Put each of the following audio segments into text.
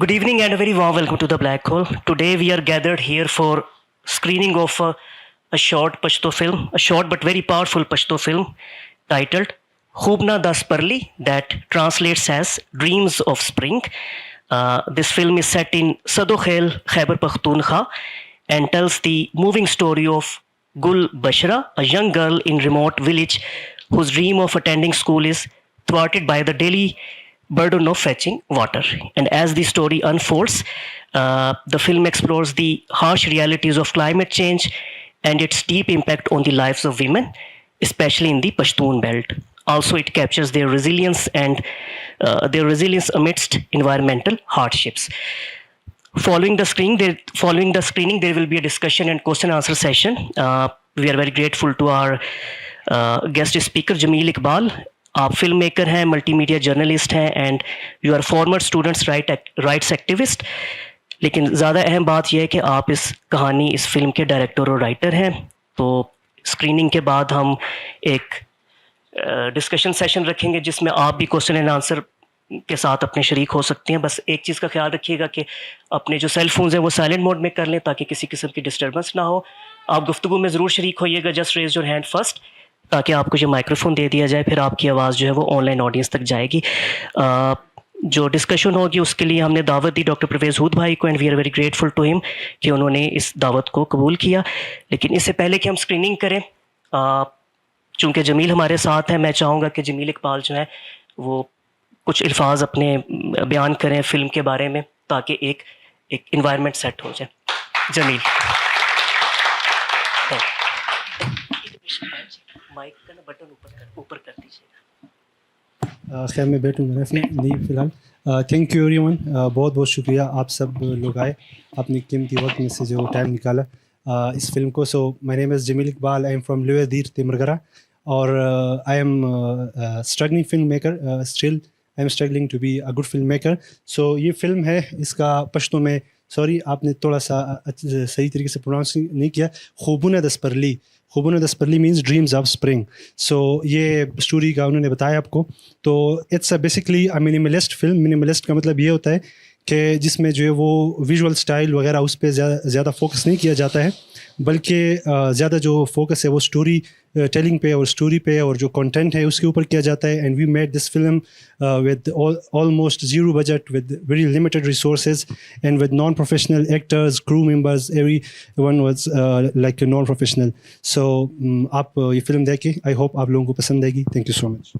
Good evening and a very warm welcome to the Black Hole. Today we are gathered here for screening of a short Pashto film, a short but very powerful Pashto film titled Khubna Das Parli, that translates as Dreams of Spring. This film is set in Sadokhel, Khyber Pakhtunkhwa, and tells the moving story of Gul Bashra, a young girl in remote village whose dream of attending school is thwarted by the daily burden of fetching water. And as the story unfolds, the film explores the harsh realities of climate change and its deep impact on the lives of women, especially in the Pashtun belt. Also, it captures their resilience and their resilience amidst environmental hardships. Following the screening, there will be a discussion and question answer session. We are very grateful to our guest speaker Jameel Iqbal. آپ film maker ہیں, multimedia journalist ہیں, and you are former students rights activist. لیکن زیادہ اہم بات یہ ہے کہ آپ اس کہانی, اس فلم کے ڈائریکٹر اور رائٹر ہیں. تو اسکریننگ کے بعد ہم ایک ڈسکشن سیشن رکھیں گے جس میں آپ بھی کوشچن اینڈ آنسر کے ساتھ اپنے شریک ہو سکتے ہیں. بس ایک چیز کا خیال رکھیے گا کہ اپنے جو سیل فونز ہیں وہ سائلنٹ موڈ میں کر لیں تاکہ کسی قسم کی ڈسٹربنس نہ ہو. آپ گفتگو میں ضرور شریک ہوئیے گا, just raise your hand first, تاکہ آپ کو جو مائکرو فون دے دیا جائے, پھر آپ کی آواز جو ہے وہ آن لائن آڈینس تک جائے گی. جو ڈسکشن ہوگی اس کے لیے ہم نے دعوت دی ڈاکٹر پرویز ہود بھائی کو, and we are very grateful to ہم کہ انہوں نے اس دعوت کو قبول کیا. لیکن اس سے پہلے کہ ہم اسکریننگ کریں, چونکہ جمیل ہمارے ساتھ ہیں, میں چاہوں گا کہ جمیل اقبال جو ہے وہ کچھ الفاظ اپنے بیان کریں فلم کے بارے میں, تاکہ ایک انوائرمنٹ سیٹ ہو جائے. جمیل مائک کا نا بٹن اوپر کر دیجیے. خیر میں بیٹھوں گا نہیں فی الحال. تھینک یو ایوری ون, بہت بہت شکریہ آپ سب لوگ آئے, اپنی قیمتی وقت میں سے جو ٹائم نکالا اس فلم کو. So my name is Jamil Iqbal, I am from Lower Dir Timergara, اور I am struggling film maker. Still I am struggling to be a good film maker. So یہ فلم ہے, اس کا پشتو میں, سوری آپ نے تھوڑا سا صحیح طریقے سے پروناؤنس نہیں کیا, خوبون دس پرلی. خوبون دس پرلی means dreams of spring. So یہ اسٹوری کا انہوں نے بتایا آپ کو. تو it's a basically a minimalist film. Minimalist کا مطلب یہ ہوتا ہے کہ جس میں جو ہے وہ ویژول اسٹائل وغیرہ اس پہ زیادہ فوکس نہیں کیا جاتا ہے, بلکہ زیادہ جو فوکس ہے وہ اسٹوری ٹیلنگ پہ اور اسٹوری پہ اور جو کنٹینٹ ہے اس کے اوپر کیا جاتا ہے. And we made this film with almost zero budget, with very limited resources, and with non professional actors, crew members, every one was like non professional. So آپ یہ فلم دیکھیں, آئی ہوپ آپ لوگوں کو پسند آئے گی. تھینک یو سو مچ.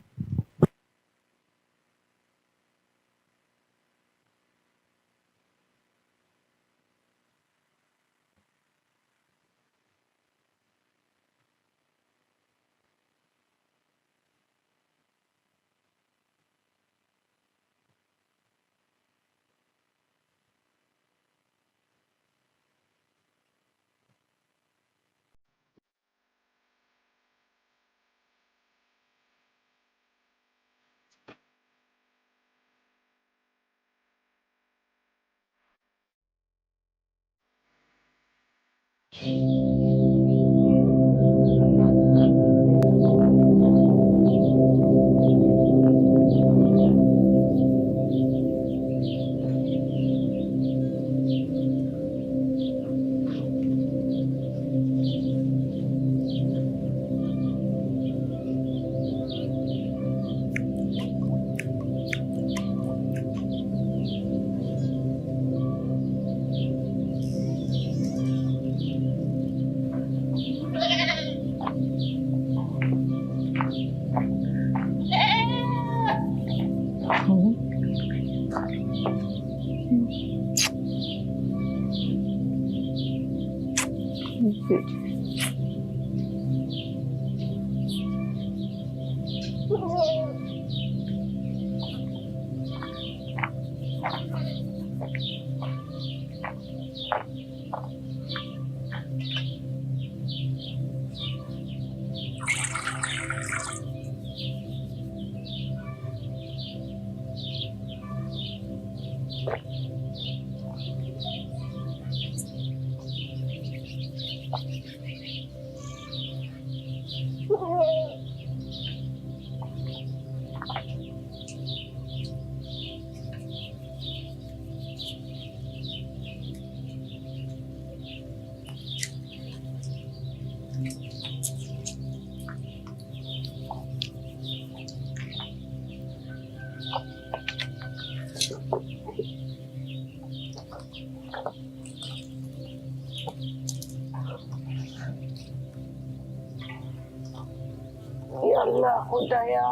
خدایا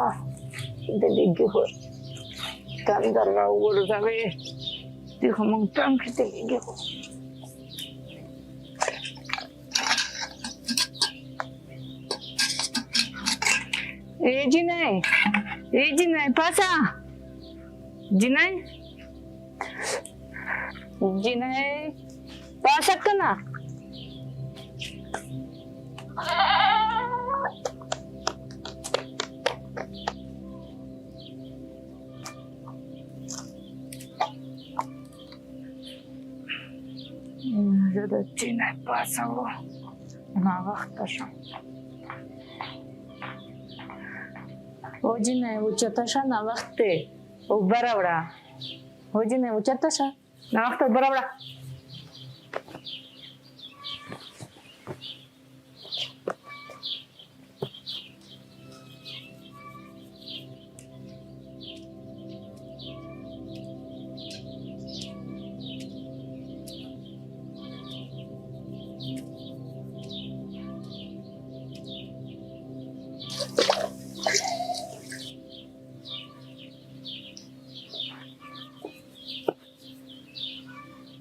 د لګي هو تندر را ورځوي دي خو مونږ تم کې د لګي هو جنای پاسا جنای پاسا کنا زه د جنای پاسا و نا وخت شم او جنای اوچتا شا نا وخت ته او براوړه او جنای اوچتا شا نا وخت براوړه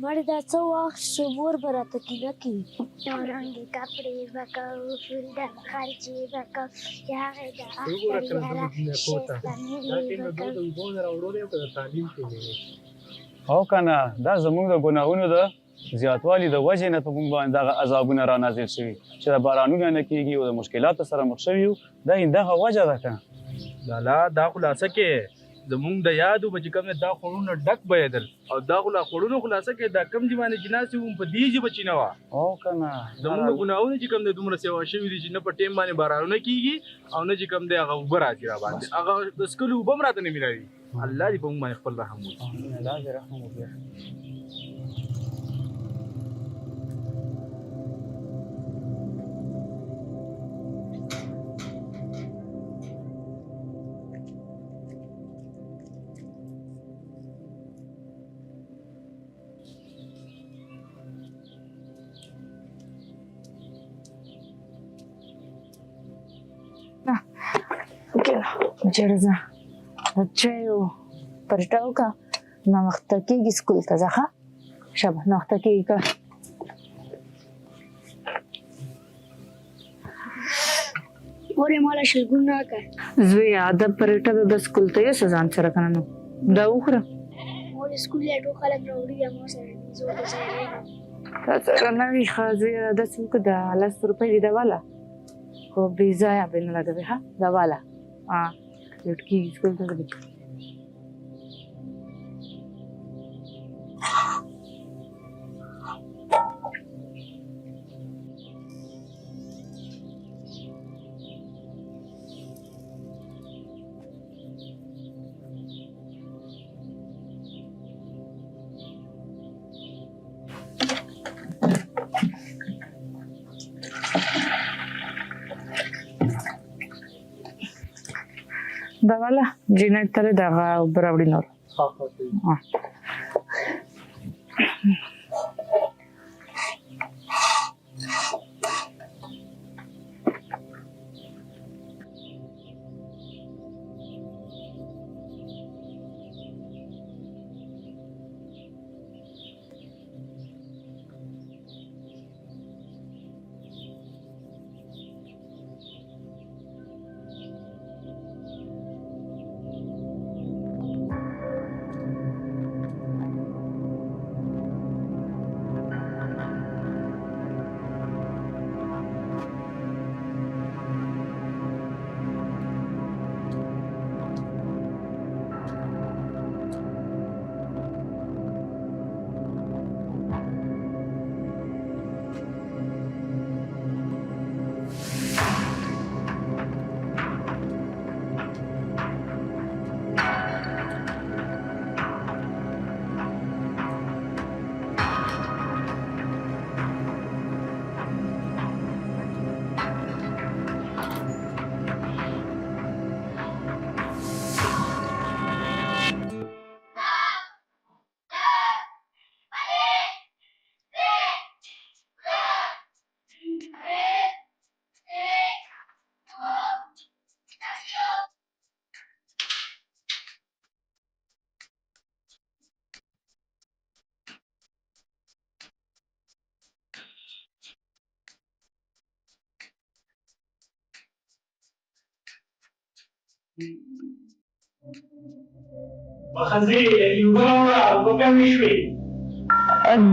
مرد څو وخت شمور براته کینه کی رنگی کپڑے بکاو فلدر خرچی بکاو یاغی دا اختر یارا شیطانی بکاو او کنه دا زموږ د ګناهونو د زیاتوالي د وجې نه په موږ باندې دغه عذابونه را نازل شوي چې د بارانونه نه کېږي او د مشکلاتو سره مخ شوي یو دا همدغه وجه ده که لالا دا خلاصه کې زمونږ د یادو به چې کوم دا خوړونه ډک بهېدل او دا خوړونو خلاصه کې دا کم چې باندې چې ناستې وم په دې ژبه چې نه وه او کنه زمونږ د ګناهونه چې کوم دی دومره سیوا شوي دي چې نه په ټیم باندې بارانونه کېږي او نه چې کوم دی هغه اوبه راځي را باندې هغه د څښلو اوبه هم راته نه ملاوي الله دې په موږ باندې خپل رحم وکړي الله دې رحم وکړي جرزه چایو پرټاو کا نو وخت کېږي سکول ته ځه شبه نو وخت کېږي که مورې مالا شلګون راکړه زویه ادب پرټه د سکول ته یې ځان سره کنه نو دا وخوره مورې سکول یې ټول خلک راوړي یا ما سره زه د ځای تا سره نه وي ښه زویه داسې وکړه د 10 روپۍ دې دواله خو بې ځایه به نه لګوي ښه دواله لټ کېږي سکول ته ځي دواله جینټ تر دغه براوړي نور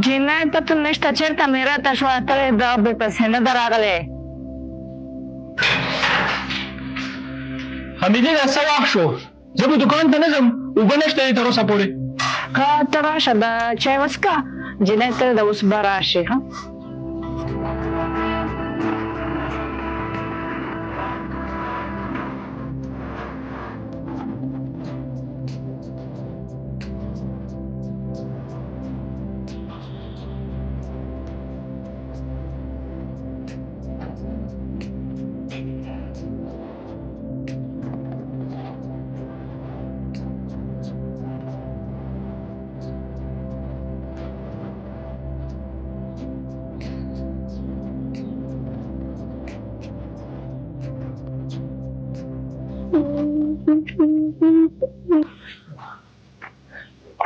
جنای پته نشته چېرته مې راته شوه ته دا بې پسې نه ده راغلی. حمیدې دا څه وخت شو؟ زه به دوکان ته نه ځم، اوبه نشته دې تر اوسه پورې. ښه ته راشه دا چای وڅښه جنۍ ته د اوس به راشي ښه.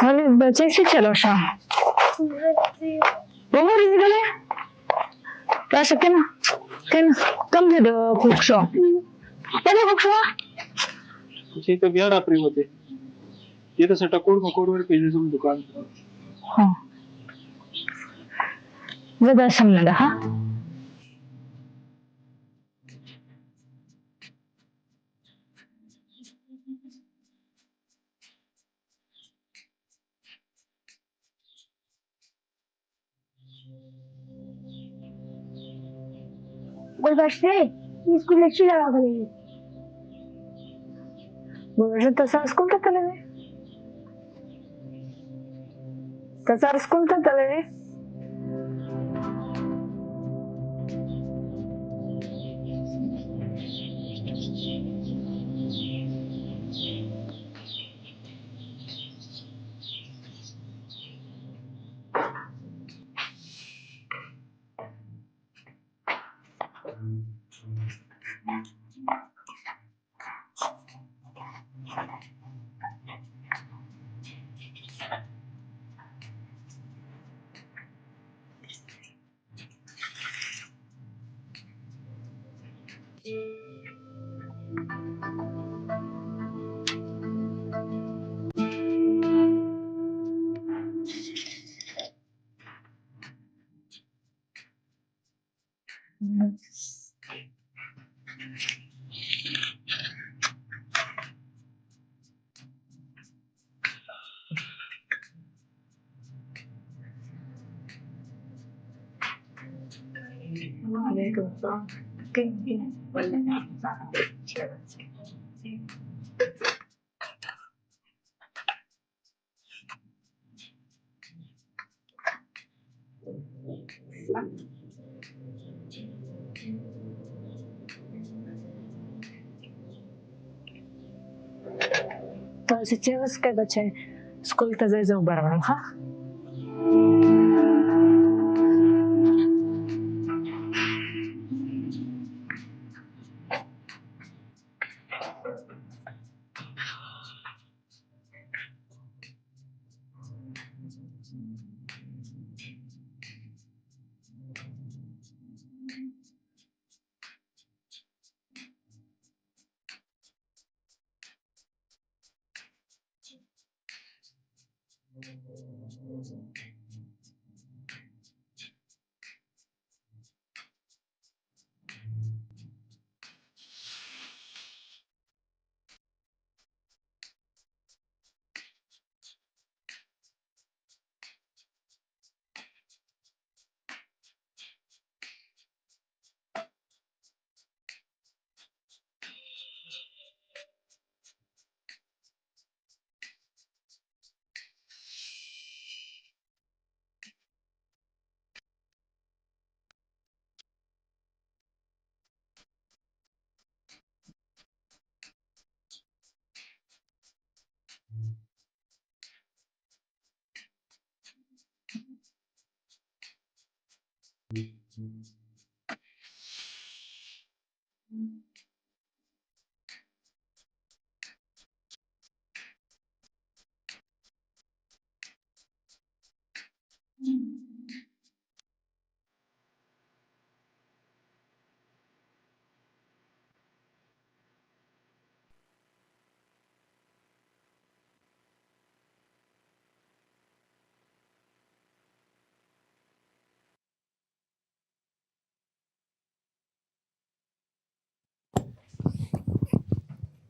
خالد بچه چی چلو شا بابا ریزگله راشه کنه کم دې د کوک شو بابا کوک شو چې ته بیا را پرېوتې دې ته څه ټکوړ مکوړ ورکړې زه ځم دوکان ته. ها زه دا سم نه ده ها. ګلبشرې سکول ته چیرې راغلی یې؟ ګلبشره ته سره سکول ته تللی وې؟ ته سره سکول ته تللی وې؟ تاسې چې وڅښئ بچی سکول ته ځئ زه اوبه راوړم ښه.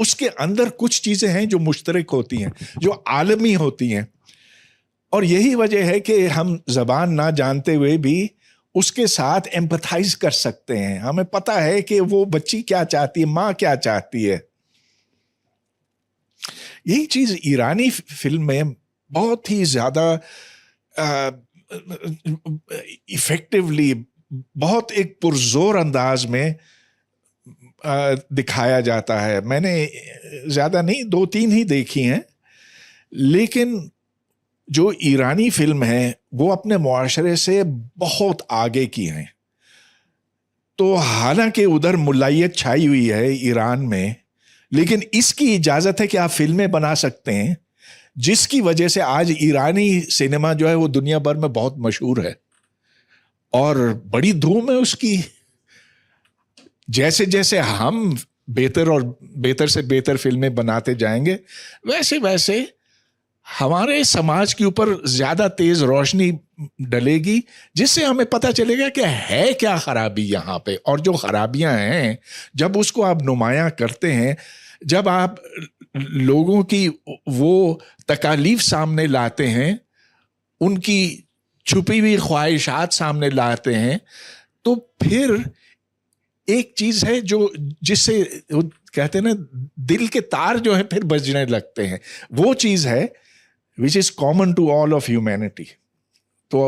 اس کے اندر کچھ چیزیں ہیں جو مشترک ہوتی ہیں, جو عالمی ہوتی ہیں, اور یہی وجہ ہے کہ ہم زبان نہ جانتے ہوئے بھی اس کے ساتھ ایمپتھائز کر سکتے ہیں. ہمیں پتہ ہے کہ وہ بچی کیا چاہتی ہے, ماں کیا چاہتی ہے. یہی چیز ایرانی فلم میں بہت ہی زیادہ ایفیکٹولی, بہت ایک پرزور انداز میں دکھایا جاتا ہے. میں نے زیادہ نہیں 2-3 ہی دیکھی ہیں, لیکن جو ایرانی فلم ہے وہ اپنے معاشرے سے بہت آگے کی ہیں. تو حالانکہ ادھر ملائیت چھائی ہوئی ہے ایران میں, لیکن اس کی اجازت ہے کہ آپ فلمیں بنا سکتے ہیں, جس کی وجہ سے آج ایرانی سینما جو ہے وہ دنیا بھر میں بہت مشہور ہے اور بڑی دھوم ہے اس کی. جیسے جیسے ہم بہتر اور بہتر سے بہتر فلمیں بناتے جائیں گے, ویسے ویسے ہمارے سماج کے اوپر زیادہ تیز روشنی ڈلے گی, جس سے ہمیں پتہ چلے گا کہ ہے کیا خرابی یہاں پہ, اور جو خرابیاں ہیں جب اس کو آپ نمایاں کرتے ہیں, جب آپ لوگوں کی وہ تکالیف سامنے لاتے ہیں, ان کی چھپی ہوئی خواہشات سامنے لاتے ہیں, تو پھر ایک چیز ہے جو جس سے کہتے ہیں نا دل کے تار جو ہے پھر بجنے لگتے ہیں, وہ چیز ہے which is common to all of humanity. تو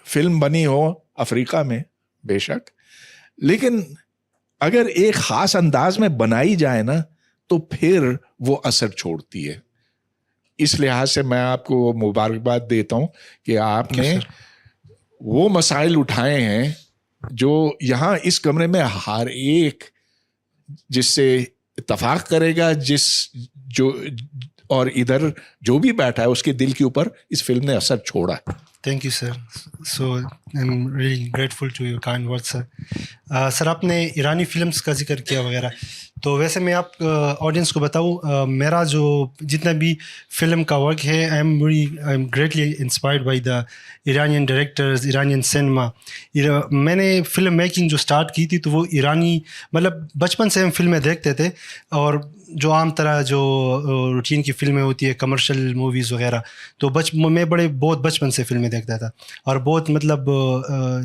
فلم بنی ہو افریقہ میں بے شک, لیکن اگر ایک خاص انداز میں بنائی جائے نا تو پھر وہ اثر چھوڑتی ہے. اس لحاظ سے میں آپ کو مبارکباد دیتا ہوں کہ آپ نے وہ مسائل اٹھائے ہیں جو یہاں اس کمرے میں ہر ایک جس سے اتفاق کرے گا, جو اور ادھر جو بھی بیٹھا ہے اس کے دل کے اوپر اس فلم نے اثر چھوڑا ہے. Thank you sir. So I am really grateful to your kind word sir. Sir آپ نے ایرانی فلمس کا ذکر کیا وغیرہ, تو ویسے میں آپ آڈینس کو بتاؤں, میرا جو جتنا بھی فلم کا ورک ہے, I am greatly inspired by the Iranian directors, Iranian cinema. میں نے فلم میکنگ جو اسٹارٹ کی تھی تو وہ ایرانی, مطلب بچپن سے ہم فلمیں دیکھتے تھے, اور جو عام طرح جو روٹین کی فلمیں ہوتی ہے کمرشل موویز وغیرہ, تو میں بہت بچپن سے فلمیں دیکھتا تھا اور بہت مطلب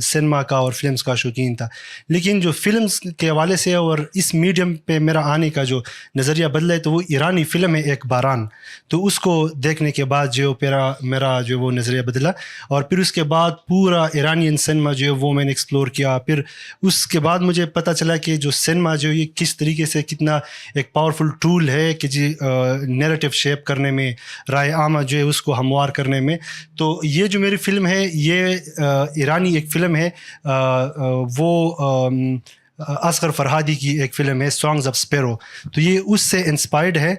سینما کا اور فلمس کا شوقین تھا. لیکن جو فلمس کے حوالے سے اور اس میڈیم پہ میرا آنے کا جو نظریہ بدلا ہے تو وہ ایرانی فلم ہے ایک باران. تو اس کو دیکھنے کے بعد جو میرا جو وہ نظریہ بدلا, اور پھر اس کے بعد پورا ایرانین سینما جو ہے وہ میں نے ایکسپلور کیا. پھر اس کے بعد مجھے پتہ چلا کہ جو سینما جو یہ کس طریقے سے کتنا ایک پاورفل ٹول ہے کہ جی نیریٹو شیپ کرنے میں, رائے عامہ جو ہے اس کو ہموار کرنے میں. تو یہ جو میری فلم ہے یہ ایرانی ایک فلم ہے, وہ اصغر فرہادی کی ایک فلم ہے سانگز آف اسپیرو. تو یہ اس سے انسپائرڈ ہے,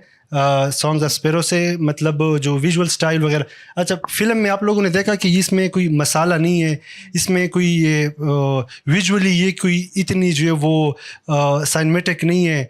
سانگز آف اسپیرو سے, مطلب جو ویژول اسٹائل وغیرہ. اچھا, فلم میں آپ لوگوں نے دیکھا کہ اس میں کوئی مسالہ نہیں ہے, اس میں کوئی ویژولی یہ کوئی اتنی جو ہے وہ سائنمیٹک نہیں ہے,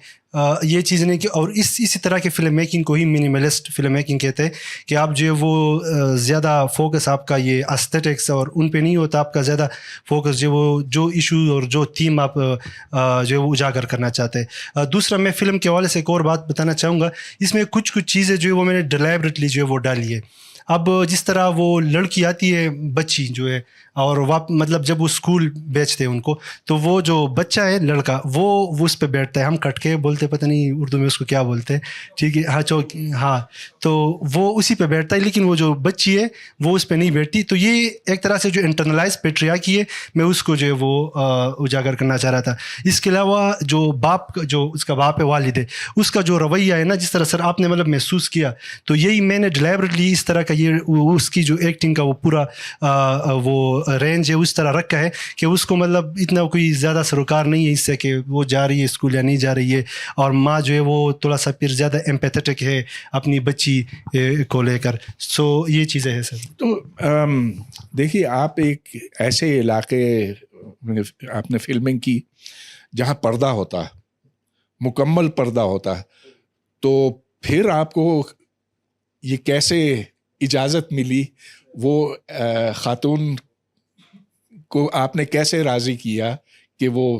یہ چیز نہیں کہ, اور اسی طرح کی فلم میکنگ کو ہی منیملسٹ فلم میکنگ کہتے ہیں کہ آپ جو ہے وہ زیادہ فوکس آپ کا یہ ایستھیٹکس اور ان پہ نہیں ہوتا, آپ کا زیادہ فوکس جو ایشو اور جو تھیم آپ جو ہے وہ اجاگر کرنا چاہتے ہیں. دوسرا میں فلم کے حوالے سے ایک اور بات بتانا چاہوں گا, اس میں کچھ چیزیں جو ہے وہ میں نے ڈیلیبریٹلی جو ہے وہ ڈالی ہے. اب جس طرح وہ لڑکی آتی ہے بچی جو ہے, اور مطلب جب وہ اسکول بیچتے ہیں ان کو, تو وہ جو بچہ ہے لڑکا وہ اس پہ بیٹھتا ہے, ہم کٹ کے بولتے پتہ نہیں اردو میں اس کو کیا بولتے ہیں, ٹھیک ہے, ہاں تو وہ اسی پہ بیٹھتا ہے, لیکن وہ جو بچی ہے وہ اس پہ نہیں بیٹھتی. تو یہ ایک طرح سے جو انٹرنلائز پیٹریارکی ہے, میں اس کو جو ہے وہ اجاگر کرنا چاہ رہا تھا. اس کے علاوہ جو جو اس کا باپ ہے, والد ہے, اس کا جو رویہ ہے نا, جس طرح سر آپ نے مطلب محسوس کیا, تو یہی میں نے ڈیلیبریٹلی اس طرح کا یہ اس کی جو ایکٹنگ کا وہ پورا وہ رینج ہے اس طرح رکھا ہے کہ اس کو مطلب اتنا کوئی زیادہ سروکار نہیں ہے اس سے کہ وہ جا رہی ہے اسکول یا نہیں جا رہی ہے, اور ماں جو ہے وہ تھوڑا سا پھر زیادہ ایمپیتھیٹک ہے اپنی بچی کو لے کر. سو یہ چیزیں ہیں سر. تو دیکھیے, آپ ایک ایسے علاقے آپ نے فلمنگ کی جہاں پردہ ہوتا ہے, مکمل پردہ ہوتا ہے, تو پھر آپ کو یہ کیسے اجازت ملی, وہ خاتون کو آپ نے کیسے راضی کیا کہ وہ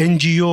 NGO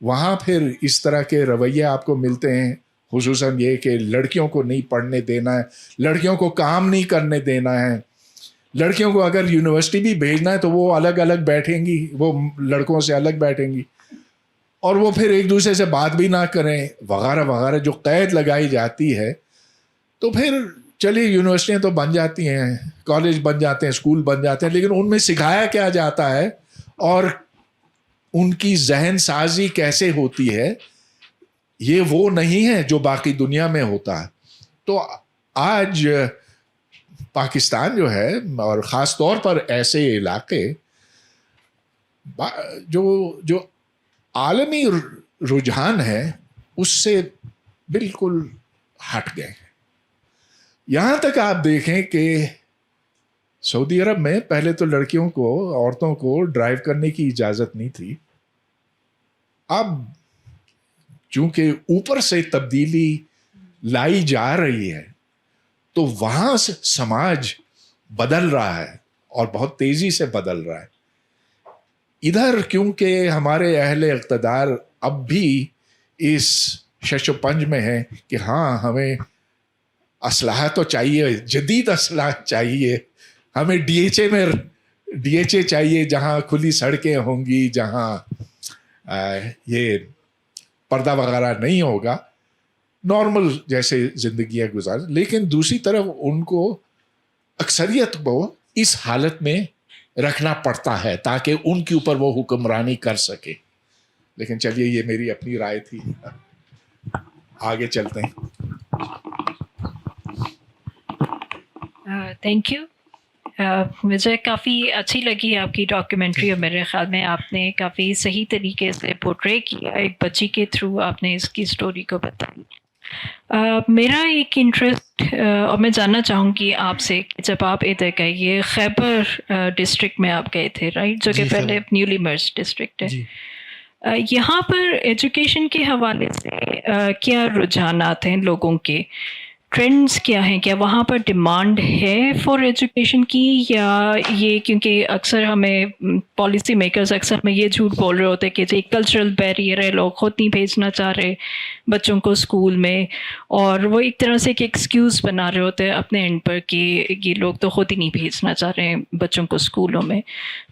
وہاں پھر اس طرح کے رویے آپ کو ملتے ہیں، خصوصاً یہ کہ لڑکیوں کو نہیں پڑھنے دینا ہے، لڑکیوں کو کام نہیں کرنے دینا ہے، لڑکیوں کو اگر یونیورسٹی بھی بھیجنا ہے تو وہ الگ الگ بیٹھیں گی، وہ لڑکوں سے الگ بیٹھیں گی، اور وہ پھر ایک دوسرے سے بات بھی نہ کریں وغیرہ وغیرہ، جو قید لگائی جاتی ہے. تو پھر چلیے یونیورسٹیاں تو بن جاتی ہیں، کالج بن جاتے ہیں، اسکول بن جاتے ہیں، لیکن ان میں سکھایا کیا جاتا ہے اور ان کی ذہن سازی کیسے ہوتی ہے، یہ وہ نہیں ہے جو باقی دنیا میں ہوتا ہے. تو آج پاکستان جو ہے، اور خاص طور پر ایسے علاقے جو عالمی رجحان ہے اس سے بالکل ہٹ گئے ہیں. یہاں تک آپ دیکھیں کہ سعودی عرب میں پہلے تو لڑکیوں کو، عورتوں کو ڈرائیو کرنے کی اجازت نہیں تھی. اب چونکہ اوپر سے تبدیلی لائی جا رہی ہے تو وہاں سے سماج بدل رہا ہے اور بہت تیزی سے بدل رہا ہے. ادھر کیونکہ ہمارے اہل اقتدار اب بھی اس شش و پنج میں ہیں کہ ہاں ہمیں اسلحہ تو چاہیے، جدید اسلحہ چاہیے، ہمیں ڈی ایچ اے چاہیے جہاں کھلی سڑکیں ہوں گی، جہاں یہ پردہ وغیرہ نہیں ہوگا، نارمل جیسے زندگیاں گزار. لیکن دوسری طرف ان کو اکثریت کو اس حالت میں رکھنا پڑتا ہے تاکہ ان کے اوپر وہ حکمرانی کر سکے. لیکن چلیے یہ میری اپنی رائے تھی، آگے چلتے ہیں. Thank you. مجھے کافی اچھی لگی آپ کی ڈاکیومنٹری، اور میرے خیال میں آپ نے کافی صحیح طریقے سے پورٹرے کیا، ایک بچی کے تھرو آپ نے اس کی سٹوری کو بتائی. میرا ایک انٹرسٹ، اور میں جاننا چاہوں گی آپ سے کہ جب آپ ادھر گئے، یہ خیبر ڈسٹرکٹ میں آپ گئے تھے رائٹ، جو کہ پہلے نیولی مرج ڈسٹرکٹ ہے، یہاں پر ایجوکیشن کے حوالے سے کیا رجحانات ہیں لوگوں کے، ٹرینڈز کیا ہیں؟ کیا وہاں پر ڈیمانڈ ہے فار ایجوکیشن کی، یا یہ کیونکہ اکثر ہمیں پالیسی میکرز اکثر ہمیں یہ جھوٹ بول رہے ہوتے کہ جی کلچرل بیریئر ہے، لوگ خود نہیں بھیجنا چاہ رہے بچوں کو اسکول میں، اور وہ ایک طرح سے ایک ایکسکیوز بنا رہے ہوتے ہیں اپنے اینڈ پر کہ یہ لوگ تو خود ہی نہیں بھیجنا چاہ رہے ہیں بچوں کو اسکولوں میں.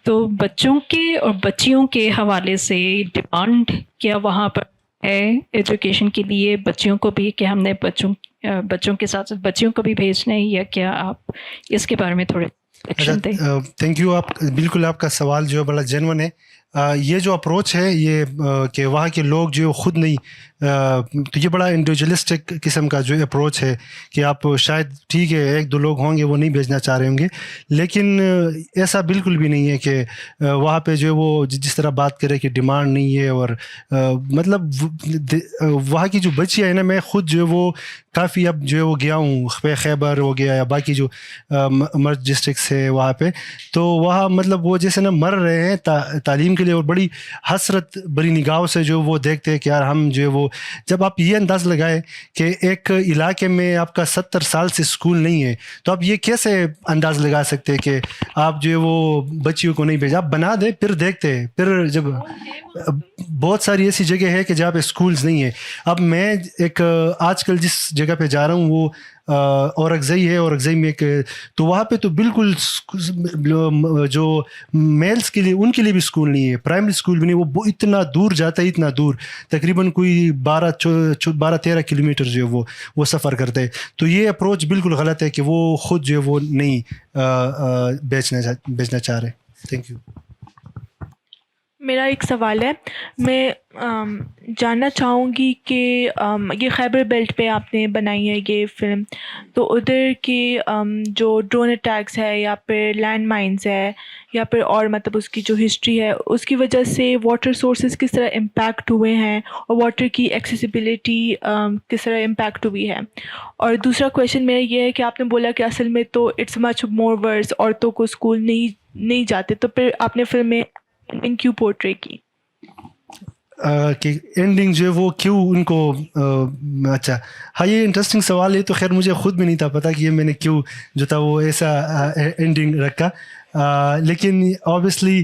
تو بچوں کے اور بچیوں کے حوالے سے ڈیمانڈ کیا وہاں پر ہے ایجوکیشن کے لیے، بچیوں کو بھی، کہ ہم نے بچوں کے ساتھ ساتھ بچیوں کو بھی بھیجنا ہے، یا کیا آپ اس کے بارے میں تھوڑے ایکشن دیں؟ Thank you. آپ بالکل، آپ کا سوال جو ہے بڑا جینون ہے. یہ جو اپروچ ہے یہ کہ وہاں کے لوگ جو خود نہیں، تو یہ بڑا انڈیویجولسٹک قسم کا جو اپروچ ہے کہ آپ شاید ٹھیک ہے ایک دو لوگ ہوں گے وہ نہیں بھیجنا چاہ رہے ہوں گے، لیکن ایسا بالکل بھی نہیں ہے کہ وہاں پہ جو ہے وہ جس طرح بات کرے کہ ڈیمانڈ نہیں ہے. اور مطلب وہاں کی جو بچیاں ہیں نا، میں خود جو ہے وہ کافی اب جو ہے وہ گیا ہوں، خیبر ہو گیا یا باقی جو مرج ڈسٹرکٹس ہے وہاں پہ، تو وہاں مطلب وہ جیسے نا مر رہے ہیں تعلیم کے لیے، اور بڑی حسرت بری نگاہوں سے جو وہ دیکھتے ہیں کہ یار ہم جو ہے وہ، جب آپ یہ انداز لگائے کہ ایک علاقے میں آپ کا 70 سال سے اسکول نہیں ہے، تو آپ یہ کیسے انداز لگا سکتے ہیں کہ آپ جو ہے وہ بچیوں کو نہیں بھیجا؟ آپ بنا دیں، پھر دیکھتے ہیں. پھر جب بہت ساری ایسی جگہ ہے کہ جہاں پہ اسکولز نہیں ہے. اب میں ایک آج کل جس جگہ پہ جا رہا ہوں وہ اورکزئی ہے، اورکزئی میں ایک، تو وہاں پہ تو بالکل جو میلز کے لیے ان کے لیے بھی اسکول نہیں ہے، پرائمری اسکول بھی نہیں. وہ اتنا دور جاتا ہے، اتنا دور، تقریباً کوئی 12-13 کلومیٹر جو ہے وہ سفر کرتا ہے. تو یہ اپروچ بالکل غلط ہے کہ وہ خود جو ہے وہ نہیں بیچنا چاہ رہے. Thank you. میرا ایک سوال ہے، میں جاننا چاہوں گی کہ یہ خیبر بیلٹ پہ آپ نے بنائی ہے یہ فلم، تو ادھر کی جو ڈرون اٹیکس ہے یا پھر لینڈ مائنس ہے یا پھر اور مطلب اس کی جو ہسٹری ہے، اس کی وجہ سے واٹر سورسز کس طرح امپیکٹ ہوئے ہیں، اور واٹر کی ایکسیسیبلٹی کس طرح امپیکٹ ہوئی ہے. اور دوسرا کویشچن میرا یہ ہے کہ آپ نے بولا کہ اصل میں تو اٹس مچ مور ورس، عورتوں کو اسکول نہیں جاتے، تو پھر آپ نے فلم میں کیوں پورٹری کی؟ کہ اینڈنگ جو ہے وہ کیوں ان کو، اچھا ہاں یہ انٹرسٹنگ سوال ہے. تو خیر مجھے خود بھی نہیں تھا پتہ کہ یہ میں نے کیوں جو تھا وہ ایسا اینڈنگ رکھا. لیکن آبویسلی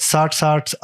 60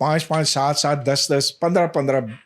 5-5, 7-7, 10-10, 15-15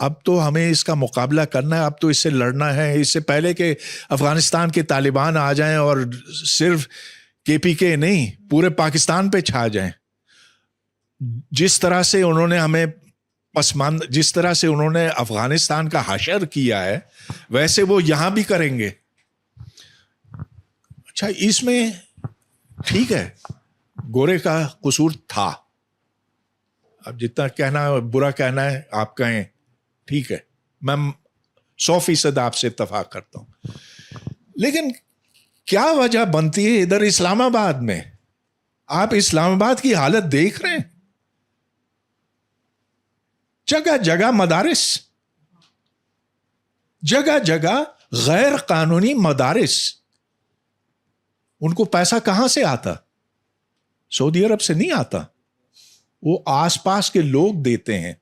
اب تو ہمیں اس کا مقابلہ کرنا ہے, اب تو اس سے لڑنا ہے. اس سے پہلے کہ افغانستان کے طالبان آ جائیں اور صرف KPK نہیں پورے پاکستان پہ چھا جائیں. جس طرح سے انہوں نے ہمیں پسماندہ, جس طرح سے انہوں نے افغانستان کا حشر کیا ہے, ویسے وہ یہاں بھی کریں گے. اچھا, اس میں ٹھیک ہے گورے کا قصور تھا, اب جتنا کہنا برا کہنا ہے آپ کہیں, ٹھیک ہے, میں 100% آپ سے اتفاق کرتا ہوں. لیکن کیا وجہ بنتی ہے ادھر اسلام آباد میں؟ آپ اسلام آباد کی حالت دیکھ رہے ہیں, جگہ جگہ مدارس, جگہ جگہ غیر قانونی مدارس. ان کو پیسہ کہاں سے آتا؟ سعودی عرب سے نہیں آتا, وہ آس پاس کے لوگ دیتے ہیں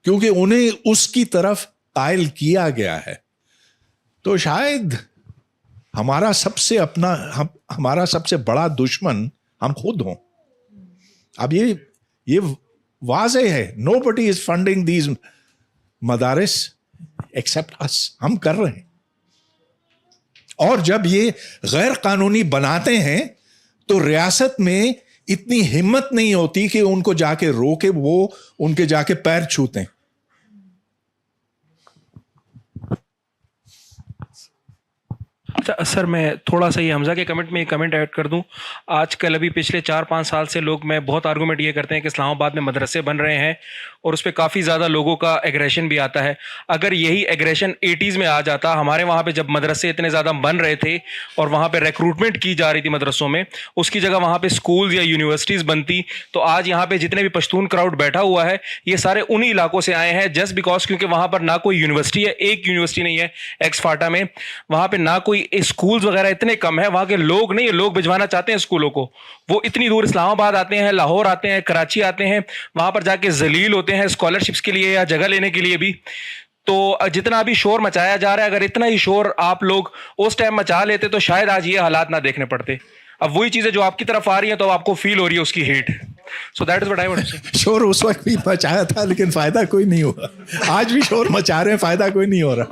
کیونکہ انہیں اس کی طرف قائل کیا گیا ہے. تو شاید ہمارا سب سے بڑا دشمن ہم خود ہوں. اب یہ واضح ہے, نو بڈی از فنڈنگ دیز مدارس ایکسپٹ اس. ہم کر رہے ہیں, اور جب یہ غیر قانونی بناتے ہیں تو ریاست میں اتنی ہمت نہیں ہوتی کہ ان کو جا کے روکے, وہ ان کے جا کے پیر چھوتے ہیں. سر میں تھوڑا سا یہ حمزہ کے کمنٹ میں ایک کمنٹ ایڈ کر دوں. آج کل ابھی پچھلے 4-5 سال سے لوگ میں بہت آرگومنٹ یہ کرتے ہیں کہ اسلام آباد میں مدرسے بن رہے ہیں اور اس پہ کافی زیادہ لوگوں کا ایگریشن بھی آتا ہے. اگر یہی ایگریشن 80s میں آ جاتا, ہمارے وہاں پہ جب مدرسے اتنے زیادہ بن رہے تھے اور وہاں پہ ریکروٹمنٹ کی جا رہی تھی مدرسوں میں, اس کی جگہ وہاں پہ اسکولز یا یونیورسٹیز بنتی, تو آج یہاں پہ جتنے بھی پشتون کراؤڈ بیٹھا ہوا ہے یہ سارے انہی علاقوں سے آئے ہیں, جسٹ بیکاز کیونکہ وہاں پر نہ کوئی یونیورسٹی ہے, ایک یونیورسٹی نہیں ہے ایکس فاٹا میں, وہاں پہ نہ کوئی اسکولز وغیرہ اتنے کم ہے, وہاں کے لوگ نہیں, لوگ بھجوانا چاہتے ہیں اسکولوں کو, وہ اتنی دور اسلام آباد آتے ہیں, لاہور آتے ہیں, کراچی آتے ہیں, وہاں پر جا کے ذلیل ہوتے ہیں اسکالرشپس کے لیے یا جگہ لینے کے لیے بھی. تو جتنا ابھی شور مچایا جا رہا ہے, اگر اتنا ہی شور آپ لوگ اس ٹائم مچا لیتے تو شاید آج یہ حالات نہ دیکھنے پڑتے. اب وہی چیزیں جو آپ کی طرف آ رہی ہیں تو آپ کو فیل ہو رہی ہے اس کی ہیٹ. So that is what I want to say. شور اس وقت بھی مچایا تھا لیکن فائدہ کوئی نہیں ہوا, آج بھی شور مچا رہے ہیں, فائدہ کوئی نہیں ہو رہا.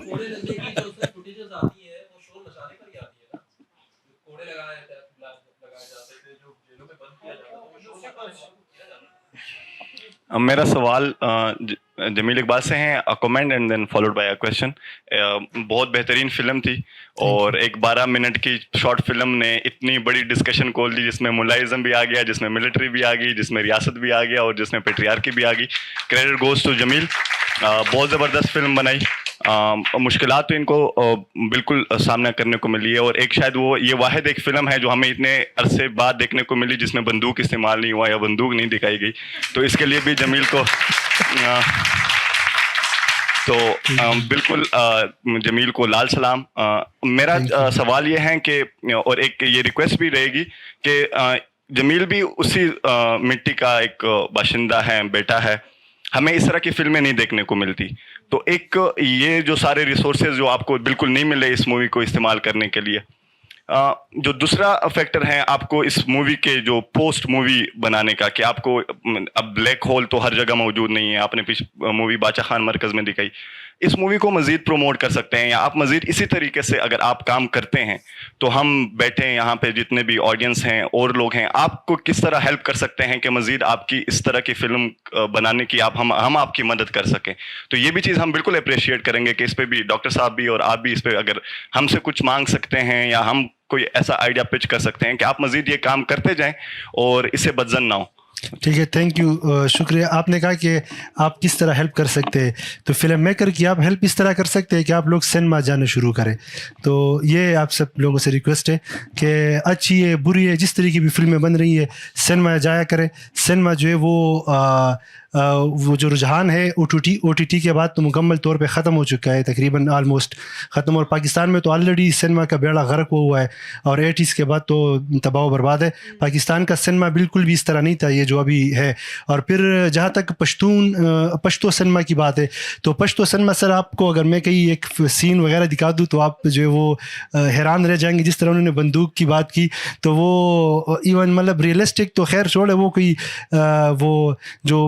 میرا سوال جمیل اقبال سے ہیں, comment and then followed by a question. بہت بہترین فلم تھی اور ایک 12 منٹ کی شارٹ فلم نے اتنی بڑی ڈسکشن کھول دی, جس میں ملازم بھی آ گیا, جس میں ملٹری بھی آ گئی, جس میں ریاست بھی آ گیا اور جس میں پیٹریارکی بھی آ گئی. کریڈٹ گوز ٹو جمیل, بہت زبردست فلم بنائی. مشکلات تو ان کو بالکل سامنا کرنے کو ملی ہے, اور ایک شاید وہ یہ واحد ایک فلم ہے جو ہمیں اتنے عرصے بعد دیکھنے کو ملی جس میں بندوق استعمال نہیں ہوا یا بندوق نہیں دکھائی گئی. تو اس کے لیے بھی جمیل کو تو بالکل جمیل کو لال سلام. میرا سوال یہ ہے کہ, اور ایک یہ ریکویسٹ بھی رہے گی کہ جمیل بھی اسی مٹی کا ایک باشندہ ہے, بیٹا ہے, ہمیں اس طرح کی فلمیں نہیں دیکھنے کو ملتی. تو ایک یہ جو سارے ریسورسز جو آپ کو بالکل نہیں ملے اس مووی کو استعمال کرنے کے لیے, جو دوسرا فیکٹر ہے آپ کو اس مووی کے جو پوسٹ مووی بنانے کا, کہ آپ کو اب بلیک ہول تو ہر جگہ موجود نہیں ہے, آپ نے مووی باچا خان مرکز میں دکھائی, اس مووی کو مزید پروموٹ کر سکتے ہیں, یا آپ مزید اسی طریقے سے اگر آپ کام کرتے ہیں تو ہم بیٹھے ہیں یہاں پہ جتنے بھی آڈینس ہیں اور لوگ ہیں, آپ کو کس طرح ہیلپ کر سکتے ہیں کہ مزید آپ کی اس طرح کی فلم بنانے کی ہم آپ کی مدد کر سکیں. تو یہ بھی چیز ہم بالکل اپریشیٹ کریں گے کہ اس پہ بھی ڈاکٹر صاحب بھی اور آپ بھی اس پہ اگر ہم سے کچھ مانگ سکتے ہیں یا ہم کوئی ایسا آئیڈیا پچ کر سکتے ہیں کہ آپ مزید یہ کام کرتے جائیں اور اسے بدزن نہ ہو. ٹھیک ہے, تھینک یو, شکریہ. آپ نے کہا کہ آپ کس طرح ہیلپ کر سکتے ہیں, تو فلم میکر کی آپ ہیلپ اس طرح کر سکتے ہیں کہ آپ لوگ سینما جانا شروع کریں. تو یہ آپ سب لوگوں سے ریکویسٹ ہے کہ اچھی ہے بری ہے جس طرح کی بھی فلمیں بن رہی ہے سینما جایا کریں. سینما جو ہے وہ جو رجحان ہے او ٹی ٹی کے بعد تو مکمل طور پہ ختم ہو چکا ہے, تقریباً آلموسٹ ختم, اور پاکستان میں تو آلریڈی سینما کا بیڑا غرق ہوا ہے اور 80s کے بعد تو تباہ و برباد ہے. پاکستان کا سینما بالکل بھی اس طرح نہیں تھا یہ جو ابھی ہے. اور پھر جہاں تک پشتو سینما کی بات ہے, تو پشتو سینما سر آپ کو اگر میں کہیں ایک سین وغیرہ دکھا دوں تو آپ جو ہے وہ حیران رہ جائیں گے. جس طرح انہوں نے بندوق کی بات کی تو وہ ایون مطلب ریئلسٹک تو خیر چھوڑ ہے, وہ کوئی وہ جو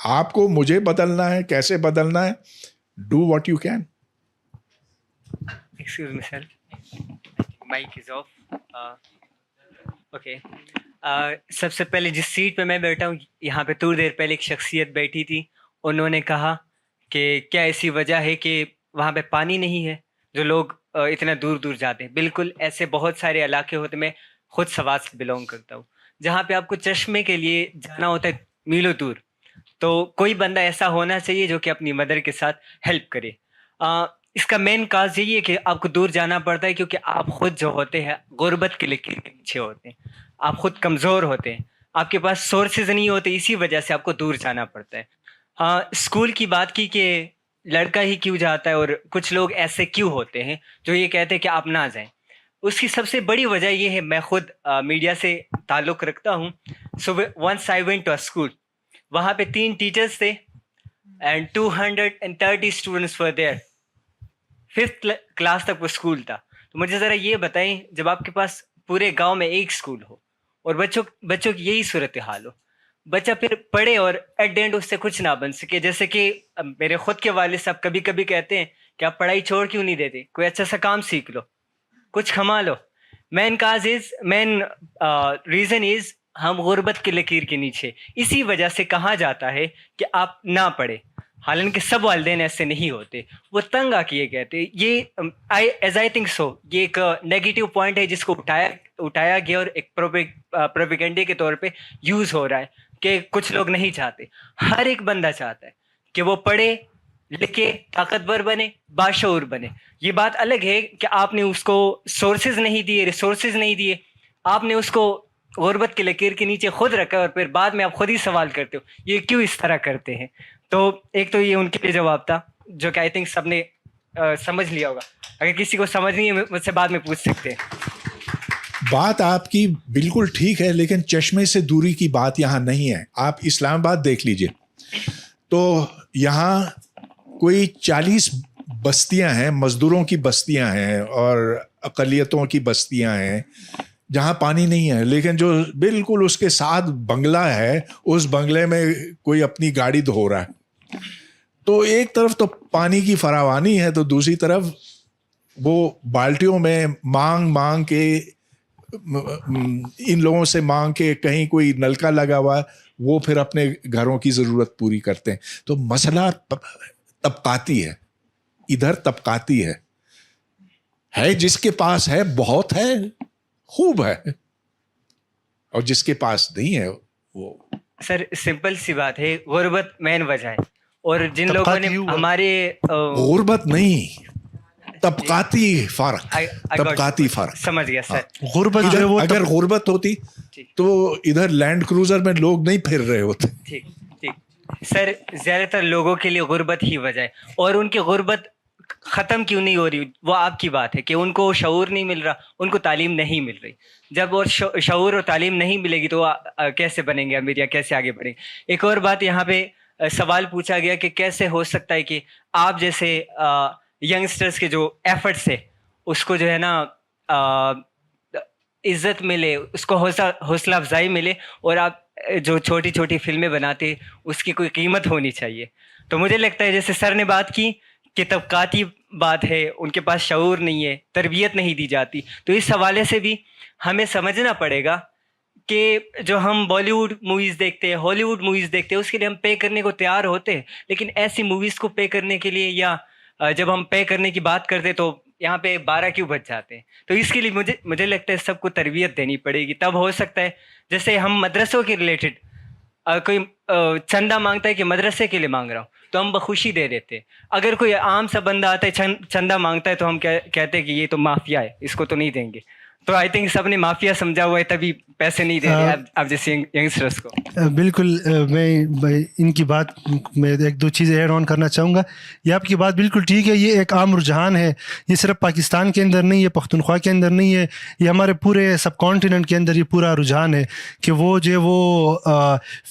آپ کو مجھے بدلنا ہے, کیسے بدلنا ہے, do what you can. Excuse me, sir. Mic is off. Okay. سب سے پہلے جس سیٹ پہ میں بیٹھا ہوں یہاں پہ تھوڑی دیر پہلے ایک شخصیت بیٹھی تھی, انہوں نے کہا کہ کیا ایسی وجہ ہے کہ وہاں پہ پانی نہیں ہے جو لوگ اتنا دور دور جاتے ہیں. بالکل ایسے بہت سارے علاقے ہوتے, میں خود سوات سے بلونگ کرتا ہوں, جہاں پہ آپ کو چشمے کے لیے جانا ہوتا ہے میلوں دور, تو کوئی بندہ ایسا ہونا چاہیے جو کہ اپنی مدر کے ساتھ ہیلپ کرے. اس کا مین کاز یہی ہے کہ آپ کو دور جانا پڑتا ہے کیونکہ آپ خود جو ہوتے ہیں غربت کے لکیر کے پیچھے ہوتے ہیں, آپ خود کمزور ہوتے ہیں, آپ کے پاس سورسز نہیں ہوتے, اسی وجہ سے آپ کو دور جانا پڑتا ہے. اسکول کی بات کی کہ لڑکا ہی کیوں جاتا ہے اور کچھ لوگ ایسے کیوں ہوتے ہیں جو یہ کہتے ہیں کہ آپ نہ جائیں. اس کی سب سے بڑی وجہ یہ ہے, میں خود میڈیا سے تعلق رکھتا ہوں. So once I went to school, وہاں پہ 3 ٹیچرس تھے and 230 students were there. 5th class تک وہ اسکول تھا. تو مجھے ذرا یہ بتائیں, جب آپ کے پاس پورے گاؤں میں ایک اسکول ہو اور بچوں کی یہی صورتحال ہو, بچہ پھر پڑھے اور ایٹ دی اینڈ اس سے کچھ نہ بن سکے. جیسے کہ میرے خود کے والد صاحب کبھی کبھی کہتے ہیں کہ آپ پڑھائی چھوڑ کیوں نہیں دیتے, کوئی اچھا سا کام سیکھ لو, کچھ کما لو. مین ریزن از ہم غربت کی لکیر کے نیچے, اسی وجہ سے کہا جاتا ہے کہ آپ نہ پڑھیں. حالانکہ سب والدین ایسے نہیں ہوتے, وہ تنگ آ کے یہ کہتے. یہ ایز آئی تھنک سو یہ ایک نیگیٹو پوائنٹ ہے جس کو اٹھایا گیا اور ایک پروپیگنڈے کے طور پہ یوز ہو رہا ہے کہ کچھ لوگ نہیں چاہتے. ہر ایک بندہ چاہتا ہے کہ وہ پڑھے لکھے, طاقتور بنے, باشعور بنے. یہ بات الگ ہے کہ آپ نے اس کو سورسز نہیں دیے, ریسورسز نہیں دیے, آپ نے اس کو غربت کے لکیر کے نیچے خود رکھا اور پھر بعد میں آپ خود ہی سوال کرتے ہو یہ کیوں اس طرح کرتے ہیں. تو ایک تو یہ ان کے لیے جواب تھا جو کہ آئی تھنک سب نے سمجھ لیا ہوگا. اگر کسی کو سمجھ نہیں ہے مجھ سے بعد میں پوچھ سکتے ہیں. بات آپ کی بالکل ٹھیک ہے, لیکن چشمے سے دوری کی بات یہاں نہیں ہے. آپ اسلام آباد دیکھ لیجئے, تو یہاں کوئی 40 بستیاں ہیں, مزدوروں کی بستیاں ہیں اور اقلیتوں کی بستیاں ہیں جہاں پانی نہیں ہے, لیکن جو بالکل اس کے ساتھ بنگلہ ہے, اس بنگلے میں کوئی اپنی گاڑی دھو رہا ہے. تو ایک طرف تو پانی کی فراوانی ہے, تو دوسری طرف وہ بالٹیوں میں مانگ کے ان لوگوں سے مانگ کے کہیں کوئی نلکا لگا ہوا ہے, وہ پھر اپنے گھروں کی ضرورت پوری کرتے ہیں. تو مسئلہ طبقاتی ہے, ادھر طبقاتی ہے جس کے پاس ہے بہت ہے, خوب ہے, اور جس کے پاس نہیں ہے وہ. سر سمپل سی بات ہے, غربت مین وجہ ہے, اور جن لوگوں نے ہمارے غربت نہیں, طبقاتی فرق, طبقاتی فرق. سمجھ گیا سر. غربت اگر غربت ہوتی تو ادھر لینڈ کروزر میں لوگ نہیں پھر رہے ہوتے. ٹھیک سر, زیادہ تر لوگوں کے لیے غربت ہی وجہ ہے, اور ان کی غربت ختم کیوں نہیں ہو رہی وہ آپ کی بات ہے کہ ان کو شعور نہیں مل رہا, ان کو تعلیم نہیں مل رہی. جب اور شعور اور تعلیم نہیں ملے گی تو کیسے بنیں گے امیر یا کیسے آگے بڑھیں گے. ایک اور بات یہاں پہ سوال پوچھا گیا کہ کیسے ہو سکتا ہے کہ آپ جیسے ینگسٹرز کے جو ایفرٹس ہے اس کو جو ہے نا عزت ملے, اس کو حوصلہ افزائی ملے, اور آپ جو چھوٹی چھوٹی فلمیں بناتے اس کی کوئی قیمت ہونی چاہیے. تو مجھے لگتا ہے جیسے سر نے بات کی کہ طبقاتی بات ہے, ان کے پاس شعور نہیں ہے, تربیت نہیں دی جاتی, تو اس حوالے سے بھی ہمیں سمجھنا پڑے گا کہ جو ہم بالی ووڈ موویز دیکھتے ہیں, ہالی ووڈ موویز دیکھتے ہیں, اس کے لیے ہم پے کرنے کو تیار ہوتے ہیں, لیکن ایسی موویز کو پے کرنے کے لیے یا جب ہم پے کرنے کی بات کرتے تو یہاں پہ 12 کیوں بچ جاتے ہیں. تو اس کے لیے مجھے لگتا ہے سب کو تربیت دینی پڑے گی, تب ہو سکتا ہے. جیسے ہم مدرسوں کے ریلیٹڈ کوئی چندہ مانگتا ہے کہ مدرسے کے لیے مانگ رہا ہوں تو ہم بخوشی دے دیتے. اگر کوئی عام سا بندہ آتا ہے چندہ مانگتا ہے تو ہم کہتے ہیں کہ یہ تو مافیا ہے, اس کو تو نہیں دیں گے. تو آئی تھنک سب نے مافیا سمجھا ہوا ہے تبھی پیسے نہیں دے رہے آپ جیسے ینگسٹرس کو. بالکل, میں ان کی بات میں 1-2 چیزیں ایڈ آن کرنا چاہوں گا. یہ آپ کی بات بالکل ٹھیک ہے, یہ ایک عام رجحان ہے, یہ صرف پاکستان کے اندر نہیں ہے, پختونخوا کے اندر نہیں ہے, یہ ہمارے پورے سب کانٹیننٹ کے اندر یہ پورا رجحان ہے کہ وہ جو ہے وہ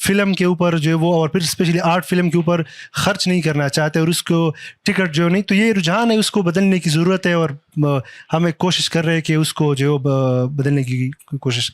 فلم کے اوپر جو ہے وہ, اور پھر اسپیشلی آرٹ فلم کے اوپر خرچ نہیں کرنا چاہتے, اور اس کو ٹکٹ جو نہیں. تو یہ رجحان ہے, اس کو بدلنے کی ضرورت ہے, اور ہم ایک کوشش کر رہے ہیں کہ اس کو جو بدلنے کی کوشش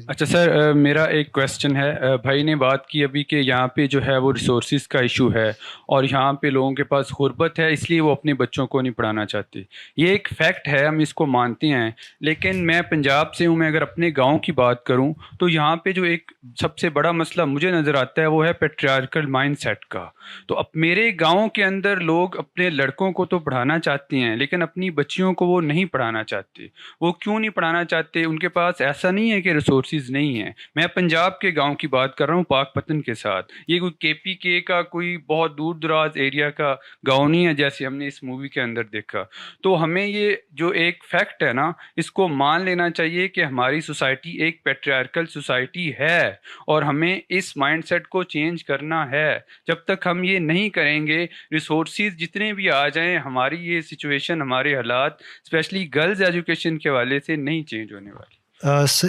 اچھا سر، میرا ایک کویسچن ہے. بھائی نے بات کی ابھی کہ یہاں پہ جو ہے وہ ریسورسز کا ایشو ہے اور یہاں پہ لوگوں کے پاس غربت ہے، اس لیے وہ اپنے بچوں کو نہیں پڑھانا چاہتے. یہ ایک فیکٹ ہے، ہم اس کو مانتے ہیں. لیکن میں پنجاب سے ہوں، میں اگر اپنے گاؤں کی بات کروں تو یہاں پہ جو ایک سب سے بڑا مسئلہ مجھے نظر آتا ہے وہ ہے پیٹریارکل مائنڈ سیٹ کا. تو اب میرے گاؤں کے اندر لوگ اپنے لڑکوں کو تو پڑھانا چاہتے ہیں لیکن اپنی بچیوں کو وہ نہیں پڑھانا چاہتے. وہ کیوں نہیں پڑھانا چاہتے؟ ان کے پاس ایسا نہیں ہے کہ ریسورسز نہیں ہیں. میں پنجاب کے گاؤں کی بات کر رہا ہوں، پاک پتن کے ساتھ. یہ کوئی کے پی کے کا کوئی بہت دور دراز ایریا کا گاؤں نہیں ہے جیسے ہم نے اس مووی کے اندر دیکھا. تو ہمیں یہ جو ایک فیکٹ ہے نا، اس کو مان لینا چاہیے کہ ہماری سوسائٹی ایک پیٹریارکل سوسائٹی ہے اور ہمیں اس مائنڈ سیٹ کو چینج کرنا ہے. جب تک ہم یہ نہیں کریں گے، ریسورسز جتنے بھی آ جائیں، ہماری یہ سچویشن، ہمارے حالات اسپیشلی گرلز ایجوکیشن کے حوالے سے نہیں چینج ہونے والی.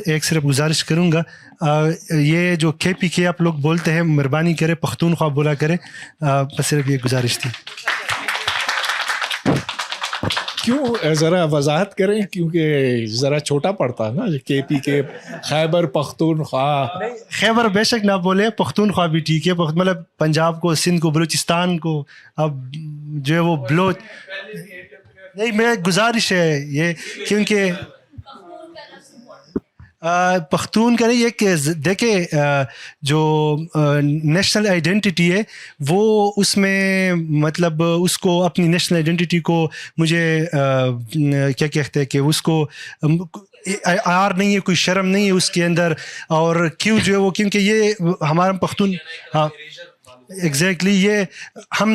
ایک صرف گزارش کروں گا، یہ جو کے پی کے آپ لوگ بولتے ہیں، مہربانی کرے پختونخوا بولا کرے. بس صرف یہ گزارش تھی. کیوں ذرا وضاحت کریں، کیونکہ ذرا چھوٹا پڑتا ہے نا کے پی کے. خیبر پختونخوا، خیبر بے شک نہ بولے، پختونخوا بھی ٹھیک ہے. مطلب پنجاب کو، سندھ کو، بلوچستان کو، اب جو ہے وہ بلوچ نہیں. میں گزارش ہے یہ، کیونکہ پختون کا نہیں، یہ کہ دیکھیں جو نیشنل آئیڈینٹی ہے وہ اس میں مطلب اس کو اپنی نیشنل آئیڈینٹی کو مجھے کیا کہتے ہیں کہ اس کو آر نہیں ہے، کوئی شرم نہیں ہے اس کے اندر. اور کیوں جو ہے وہ، کیونکہ یہ ہمارا پختون، ہاں ایگزیکٹلی، یہ ہم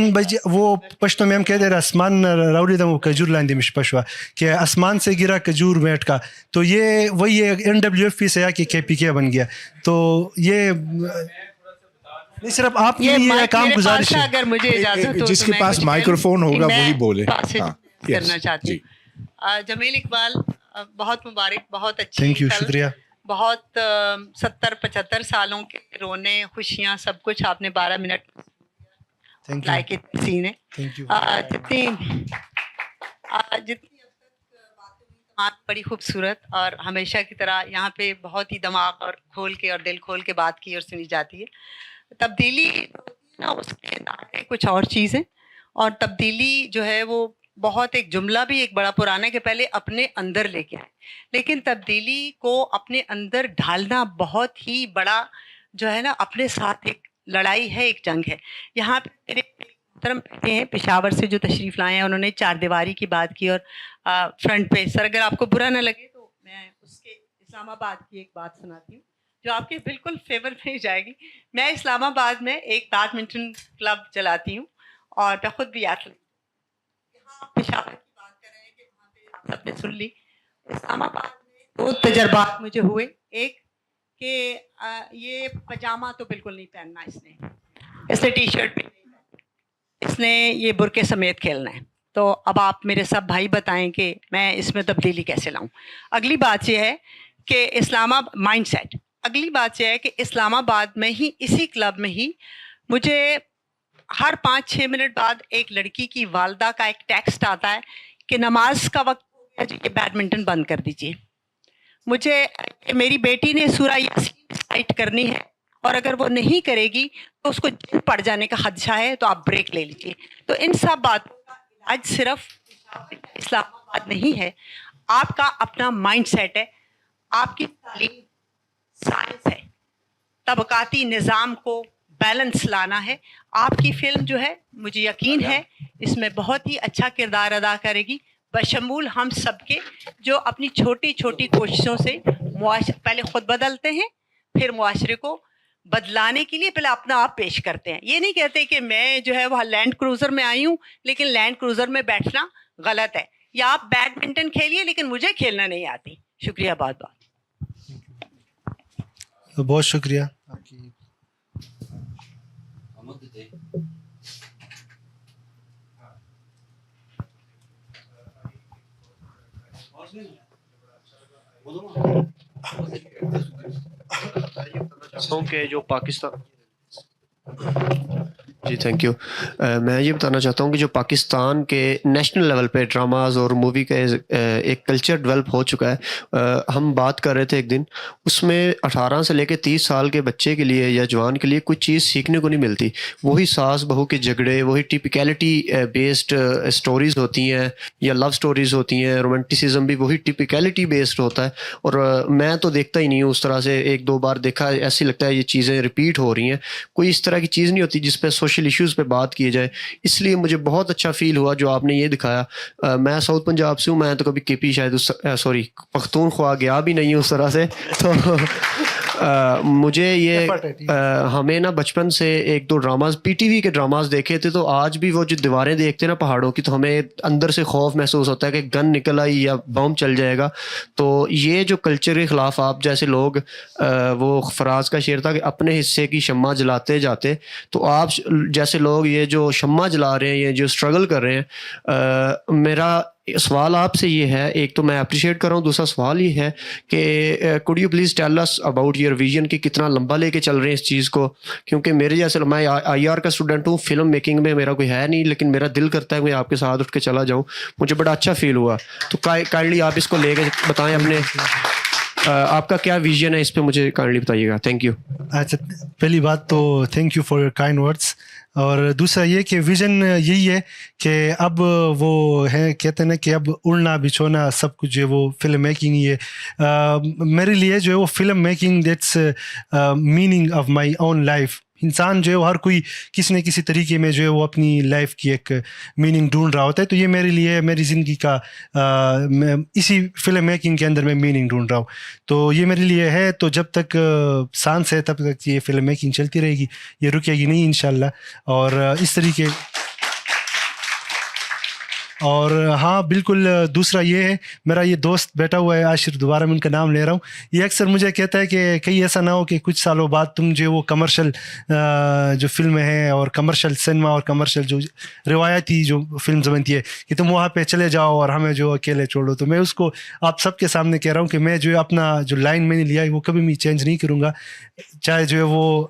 وہ پشتو میں ہم کہتے ہیں آسمان راولی دا وہ کجور لاندی مش پشوا، کہ آسمان سے گرا کجور بیٹھ کا. تو یہ وہی این ڈبلیو ایف پی سے آ کے کے پی کے بن گیا. تو یہ نہیں، صرف آپ یہ کام گزارش ہے. اگر مجھے اجازت ہو، جس کے پاس مائکروفون ہوگا وہی بولے. کرنا چاہتی ہوں. جمیل اقبال، بہت مبارک، بہت اچھی. تھینک یو، شکریہ. بہت 70-75 سالوں کے رونے، خوشیاں، سب کچھ آپ نے 12 منٹ لائک سین ہے. جتنی بات بڑی خوبصورت اور ہمیشہ کی طرح یہاں پہ بہت ہی دماغ اور کھول کے اور دل کھول کے بات کی اور سنی جاتی ہے. تبدیلی نا اس کے کچھ اور چیزیں، اور تبدیلی جو ہے وہ بہت، ایک جملہ بھی ایک بڑا پرانا ہے کہ پہلے اپنے اندر لے کے آئے، لیکن تبدیلی کو اپنے اندر ڈھالنا بہت ہی بڑا جو ہے نا، اپنے ساتھ ایک لڑائی ہے، ایک جنگ ہے. یہاں پہ میرے محترم بیٹے ہیں پشاور سے جو تشریف لائے ہیں، انہوں نے 4 دیواری کی بات کی. اور فرنٹ پہ سر، اگر آپ کو برا نہ لگے تو میں اس کے اسلام آباد کی ایک بات سناتی ہوں جو آپ کے بالکل فیور میں جائے گی. میں اسلام آباد میں ایک بیڈمنٹن کلب چلاتی ہوں اور میں خود بھی ایتھلیٹ. پشاور کی بات کر رہے ہیں کہ وہاں پہ سب نے سن لی. اسلام آباد میں 2 تجربات مجھے ہوئے. ایک کہ یہ پجامہ تو بالکل نہیں پہننا اس نے ٹی شرٹ بھی نہیں پہننا، اس نے یہ برقعے سمیت کھیلنا ہے. تو اب آپ میرے سب بھائی بتائیں کہ میں اس میں تبدیلی کیسے لاؤں. اگلی بات یہ ہے کہ اسلام آباد مائنڈ سیٹ. اگلی بات یہ ہے کہ اسلام آباد میں ہی، اسی کلب میں ہی، مجھے ہر 5-6 منٹ بعد ایک لڑکی کی والدہ کا ایک ٹیکسٹ آتا ہے کہ نماز کا وقت ہو گیا جی، یہ بیڈمنٹن بند کر دیجیے. مجھے میری بیٹی نے سورہ یاسین ریسائٹ کرنی ہے اور اگر وہ نہیں کرے گی تو اس کو جن پڑ جانے کا خدشہ ہے، تو آپ بریک لے لیجیے. تو ان سب باتوں کا علاج صرف اسلام آباد نہیں ہے، آپ کا اپنا مائنڈ سیٹ ہے، آپ کی تعلیم سائنس ہے، طبقاتی نظام کو بیلنس لانا ہے. آپ کی فلم جو ہے مجھے یقین ہے اس میں بہت ہی اچھا کردار ادا کرے گی، بشمول ہم سب کے جو اپنی چھوٹی چھوٹی کوششوں سے پہلے خود بدلتے ہیں، پھر معاشرے کو بدلانے کے لیے پہلے اپنا آپ پیش کرتے ہیں. یہ نہیں کہتے کہ میں جو ہے وہ لینڈ کروزر میں آئی ہوں لیکن لینڈ کروزر میں بیٹھنا غلط ہے، یا آپ بیڈمنٹن کھیلیے لیکن مجھے کھیلنا نہیں آتی. شکریہ بہت بہت. بہت شکریہ. کہ جو پاکستان جی تھینک یو. میں یہ بتانا چاہتا ہوں کہ جو پاکستان کے نیشنل لیول پہ ڈراماز اور مووی کا ایک کلچر ڈیولپ ہو چکا ہے. ہم بات کر رہے تھے ایک دن, اس میں 18 سے لے کے 30 سال کے بچے کے لیے یا جوان کے لیے کوئی چیز سیکھنے کو نہیں ملتی. وہی ساس بہو کے جھگڑے, وہی ٹیپیکیلٹی بیسڈ اسٹوریز ہوتی ہیں یا لو اسٹوریز ہوتی ہیں. رومانٹیسزم بھی وہی ٹیپیکیلٹی بیسڈ ہوتا ہے. اور میں تو دیکھتا ہی نہیں ہوں اس طرح سے, 1-2 بار دیکھا, ایسے لگتا ہے یہ چیزیں ریپیٹ ہو رہی ہیں. کوئی اس طرح کی چیز نہیں ہوتی جس پہ سوشل ایشوز پہ بات کی جائے. اس لیے مجھے بہت اچھا فیل ہوا جو آپ نے یہ دکھایا. میں ساؤتھ پنجاب سے ہوں, میں تو کبھی کے پی شاید سوری پختونخوا گیا بھی نہیں ہوں اس طرح سے. تو مجھے یہ ہمیں نا بچپن سے 1-2 ڈراماز پی ٹی وی کے ڈراماز دیکھے تھے, تو آج بھی وہ جو دیواریں دیکھتے ہیں نا پہاڑوں کی, تو ہمیں اندر سے خوف محسوس ہوتا ہے کہ گن نکل آئی یا بم چل جائے گا. تو یہ جو کلچر کے خلاف آپ جیسے لوگ, وہ فراز کا شعر تھا کہ اپنے حصے کی شمع جلاتے جاتے, تو آپ جیسے لوگ یہ جو شمع جلا رہے ہیں, یہ جو اسٹرگل کر رہے ہیں, میرا سوال آپ سے یہ ہے, ایک تو میں اپریشیٹ کر رہا ہوں, دوسرا سوال یہ ہے کہ could you please tell us about your vision کہ کتنا لمبا لے کے چل رہے ہیں اس چیز کو. کیونکہ میرے جیسے, میں آئی آر کا اسٹوڈنٹ ہوں, فلم میکنگ میں میرا کوئی ہے نہیں, لیکن میرا دل کرتا ہے کہ میں آپ کے ساتھ اٹھ کے چلا جاؤں. مجھے بڑا اچھا فیل ہوا. تو کائنڈلی آپ اس کو لے کے بتائیں اپنے, آپ کا کیا ویژن ہے اس پہ مجھے کائنڈلی بتائیے گا. Thank you. اچھا, پہلی بات تو thank you for your kind words. اور دوسرا یہ کہ ویژن یہی ہے کہ اب وہ ہے, کہتے ہیں نا کہ اب اڑنا بچھونا سب کچھ جو ہے وہ فلم میکنگ ہی ہے. میرے لیے جو ہے وہ film making that's meaning of my own life. انسان جو ہے وہ ہر کوئی کسی نہ کسی طریقے میں جو ہے وہ اپنی لائف کی ایک میننگ ڈھونڈ رہا ہوتا ہے. تو یہ میرے لیے میری زندگی کا اسی فلم میکنگ کے اندر میں میننگ ڈھونڈ رہا ہوں. تو یہ میرے لیے ہے. تو جب تک سانس ہے تب تک یہ فلم میکنگ چلتی رہے گی, یہ رکے گی نہیں انشاءاللہ. اور اس طریقے, اور ہاں بالکل دوسرا یہ ہے, میرا یہ دوست بیٹھا ہوا ہے عاشر, دوبارہ میں ان کا نام لے رہا ہوں, یہ اکثر مجھے کہتا ہے کہ کہیں ایسا نہ ہو کہ کچھ سالوں بعد تم جو وہ کمرشل جو فلمیں ہیں اور کمرشل سنیما اور کمرشل جو روایتی جو فلمز بنتی ہے کہ تم وہاں پہ چلے جاؤ اور ہمیں جو اکیلے چھوڑو. تو میں اس کو آپ سب کے سامنے کہہ رہا ہوں کہ میں جو اپنا جو لائن میں نے لیا ہے وہ کبھی بھی چینج نہیں کروں گا, چاہے جو ہے وہ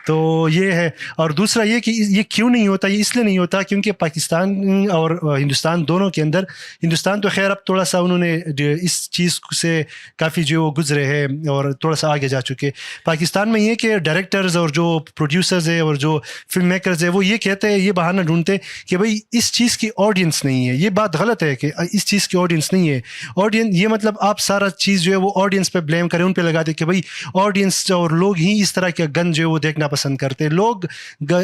تو یہ ہے. اور دوسرا یہ کہ یہ کیوں نہیں ہوتا, یہ اس لیے نہیں ہوتا کیونکہ پاکستان اور ہندوستان دونوں کے اندر, ہندوستان تو خیر اب تھوڑا سا انہوں نے اس چیز سے کافی جو وہ گزرے ہیں اور تھوڑا سا آگے جا چکے. پاکستان میں یہ کہ ڈائریکٹرز اور جو پروڈیوسرز ہیں اور جو فلم میکرز ہیں وہ یہ کہتے ہیں, یہ بہانہ ڈھونڈتے کہ بھائی اس چیز کی آڈینس نہیں ہے. یہ بات غلط ہے کہ اس چیز کی آڈینس نہیں ہے. آڈینس یہ مطلب آپ سارا چیز جو ہے وہ آڈینس پہ بلیم کریں, ان پہ لگا دیں کہ بھائی آڈینس اور لوگ ہی اس طرح کا گن جو ہے وہ دیکھنا پسند کرتے. لوگ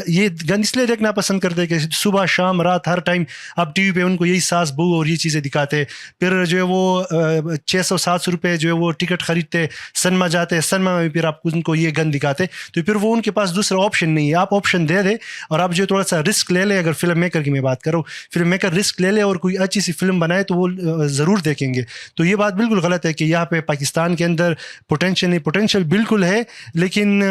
یہ گن اس لیے دیکھنا پسند کرتے کہ صبح شام رات ہر ٹائم آپ ٹی وی پہ ان کو یہی ساس بہو اور یہ چیزیں دکھاتے. پھر جو ہے وہ 600-700 روپے جو ہے وہ ٹکٹ خریدتے, سنیما جاتے, سنیما میں پھر آپ ان کو یہ گن دکھاتے. تو پھر وہ ان کے پاس دوسرا آپشن نہیں ہے. آپ آپشن دے دیں اور آپ جو تھوڑا سا رسک لے لیں. اگر فلم میکر کی میں بات کروں, فلم میکر رسک لے لے اور کوئی اچھی سی فلم بنائے تو وہ ضرور دیکھیں گے. تو یہ بات بالکل غلط ہے کہ یہاں پہ پاکستان کے اندر پوٹینشیل بالکل ہے, لیکن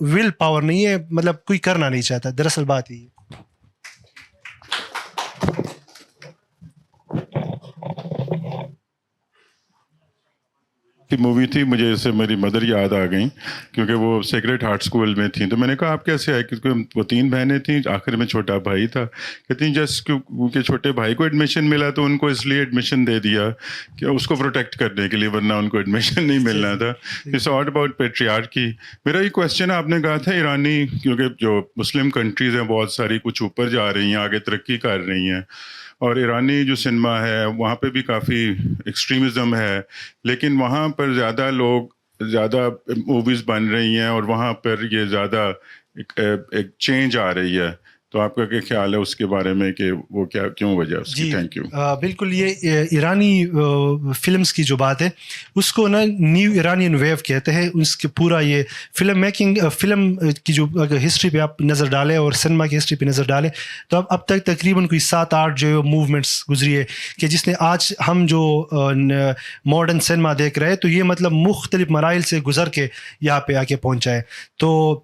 ول پاور نہیں ہے, مطلب کوئی کرنا نہیں چاہتا. دراصل بات یہ مووی تھی, مجھے اسے میری مدر یاد آ گئیں کیونکہ وہ سیکریٹ ہارٹ اسکول میں تھیں. تو میں نے کہا آپ کیسے آئے, کیونکہ وہ 3 بہنیں تھیں, آخر میں چھوٹا بھائی تھا. کہتی ہیں جسٹ کیونکہ چھوٹے بھائی کو ایڈمیشن ملا تو ان کو اس لیے ایڈمیشن دے دیا کہ اس کو پروٹیکٹ کرنے کے لیے, ورنہ ان کو ایڈمیشن نہیں ملنا تھا. It's all about patriarchy. میرا یہ کویشچن ہے, آپ نے کہا تھا ایرانی, کیونکہ جو مسلم کنٹریز ہیں بہت ساری کچھ اوپر جا رہی ہیں, آگے ترقی کر رہی ہیں, اور ایرانی جو سنیما ہے وہاں پہ بھی کافی ایکسٹریمزم ہے, لیکن وہاں پر زیادہ موویز بن رہی ہیں اور وہاں پر یہ زیادہ ایک چینج آ رہی ہے. تو آپ کا کیا خیال ہے اس کے بارے میں کہ وہ کیا کیوں وجہ اس کی؟ Thank you. بالکل, یہ ایرانی فلمز کی جو بات ہے اس کو نا نیو ایرانین ویو کہتے ہیں. اس کے پورا یہ فلم میکنگ, فلم کی جو ہسٹری پہ آپ نظر ڈالیں اور سنیما کی ہسٹری پہ نظر ڈالیں تو اب تک تقریباً کوئی 7-8 جو موومنٹس گزری ہے کہ جس نے آج ہم جو ماڈرن سنیما دیکھ رہے ہیں تو یہ مطلب مختلف مراحل سے گزر کے یہاں پہ آ کے پہنچا ہے. تو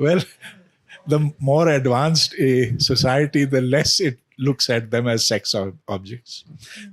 Well, the more advanced a society, the less it looks at them as sex objects.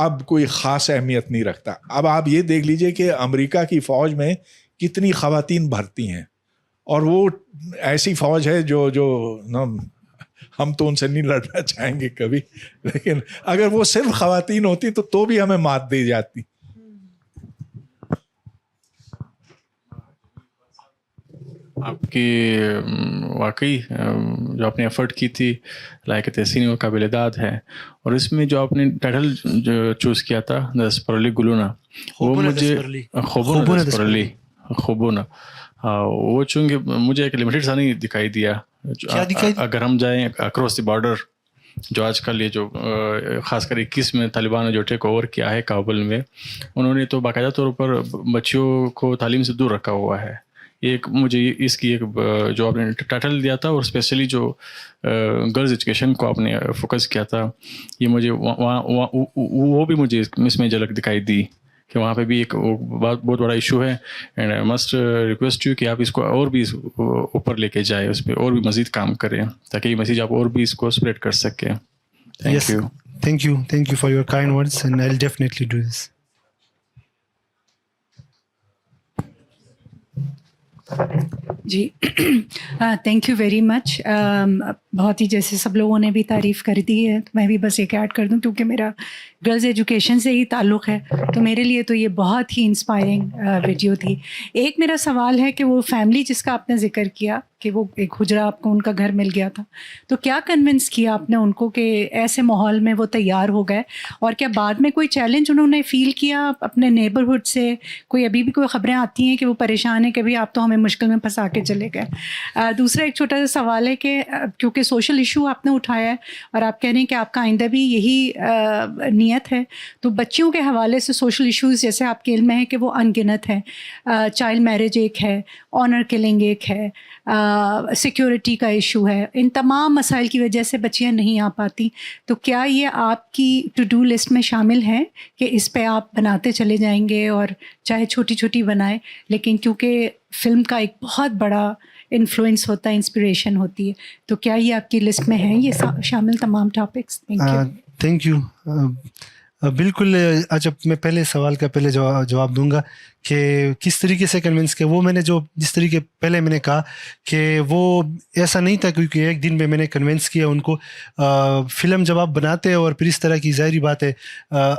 اب کوئی خاص اہمیت نہیں رکھتا. اب آپ یہ دیکھ لیجئے کہ امریکہ کی فوج میں کتنی خواتین بھرتی ہیں, اور وہ ایسی فوج ہے جو ہم تو ان سے نہیں لڑنا چاہیں گے کبھی, لیکن اگر وہ صرف خواتین ہوتی تو بھی ہمیں مات دی جاتی. آپ کی واقعی جو آپ نے ایفرٹ کی تھی لائق تحسین و قابل داد ہے, اور اس میں جو آپ نے ٹائٹل جو چوز کیا تھا دسپرلی گلونا, وہ مجھے خوبونا وہ چونکہ مجھے ایک لمیٹڈ سا نہیں دکھائی دیا. اگر ہم جائیں اکراس دی بارڈر, جو آج کل یہ جو خاص کر 21 میں طالبان نے جو ٹیک اوور کیا ہے کابل میں, انہوں نے تو باقاعدہ طور پر بچیوں کو تعلیم سے دور رکھا ہوا ہے. ایک مجھے اس کی ایک جو آپ نے ٹائٹل دیا تھا, اور اسپیشلی جو گرلز ایجوکیشن کو آپ نے فوکس کیا تھا, یہ مجھے وہ بھی مجھے اس میں جھلک دکھائی دی کہ وہاں پہ بھی ایک بہت بڑا ایشو ہے. And I must request you کہ آپ اس کو اور بھی اوپر لے کے جائیں, اس پہ اور بھی مزید کام کریں تاکہ یہ میسیج آپ اور بھی اس کو اسپریڈ کر سکیں. Thank you for your kind words and I will definitely do this. جی تھینک یو ویری مچ. بہت ہی جیسے سب لوگوں نے بھی تعریف کر دی ہے, تو میں بھی بس ایک ایڈ کر دوں, کیونکہ میرا گرلز ایجوکیشن سے ہی تعلق ہے, تو میرے لیے تو یہ بہت ہی انسپائرنگ ویڈیو تھی. ایک میرا سوال ہے کہ وہ فیملی جس کا آپ نے ذکر کیا کہ وہ ایک حجرہ آپ کو ان کا گھر مل گیا تھا, تو کیا کنونس کیا آپ نے ان کو کہ ایسے ماحول میں وہ تیار ہو گئے, اور کیا بعد میں کوئی چیلنج انہوں نے فیل کیا اپنے نیبرہڈ سے؟ کوئی ابھی بھی کوئی خبریں آتی ہیں کہ وہ پریشان ہیں کہ بھائی آپ تو ہمیں مشکل میں پھنسا کے چلے گئے. دوسرا ایک چھوٹا سا سوال ہے کہ کیونکہ سوشل ایشو آپ نے اٹھایا ہے اور آپ کہہ رہے ہیں کہ آپ کا آئندہ بھی یہی نیت ہے, تو بچیوں کے حوالے سے سوشل ایشوز جیسے آپ کے علم میں ہے کہ وہ ان گنت ہیں. چائلڈ میرج ایک ہے, آنر کلنگ ایک ہے, سیکیورٹی کا ایشو ہے. ان تمام مسائل کی وجہ سے بچیاں نہیں آ پاتی, تو کیا یہ آپ کی ٹو ڈو لسٹ میں شامل ہیں کہ اس پہ آپ بناتے چلے جائیں گے, اور چاہے چھوٹی چھوٹی بنائیں, لیکن کیونکہ فلم کا ایک بہت بڑا انفلوئنس ہوتا ہے, انسپریشن ہوتی ہے, تو کیا یہ آپ کی لسٹ میں ہیں یہ شامل تمام ٹاپکس؟ Thank you. بالکل. اچھا, میں پہلے سوال کا پہلے جواب دوں گا کہ کس طریقے سے کنونس کیا. وہ میں نے جس طریقے پہلے میں نے کہا کہ وہ ایسا نہیں تھا کیونکہ ایک دن میں نے کنونس کیا ان کو. فلم جب آپ بناتے ہیں اور پھر اس طرح کی ظاہری بات ہے,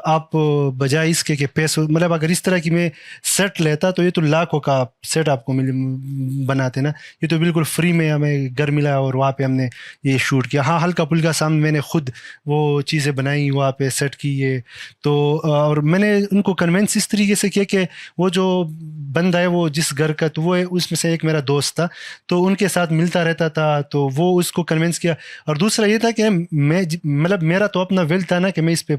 آپ بجائے اس کے کہ پیسوں, مطلب اگر اس طرح کی میں سیٹ لیتا تو یہ تو لاکھوں کا سیٹ آپ کو بناتے نا, یہ تو بالکل فری میں ہمیں گھر ملا اور وہاں پہ ہم نے یہ شوٹ کیا. ہاں ہلکا پھلکا سامنے میں نے خود وہ چیزیں بنائی, وہاں پہ سیٹ کی یہ تو, اور میں نے ان کو کنونس اس طریقے سے کیا کہ وہ جو بندہ ہے وہ جس گھر کا, تو وہ اس میں سے ایک میرا دوست تھا, تو ان کے ساتھ ملتا رہتا تھا, تو وہ اس کو کنونس کیا. اور دوسرا یہ تھا کہ میں مطلب میرا تو اپنا ویل تھا نا کہ میں اس پہ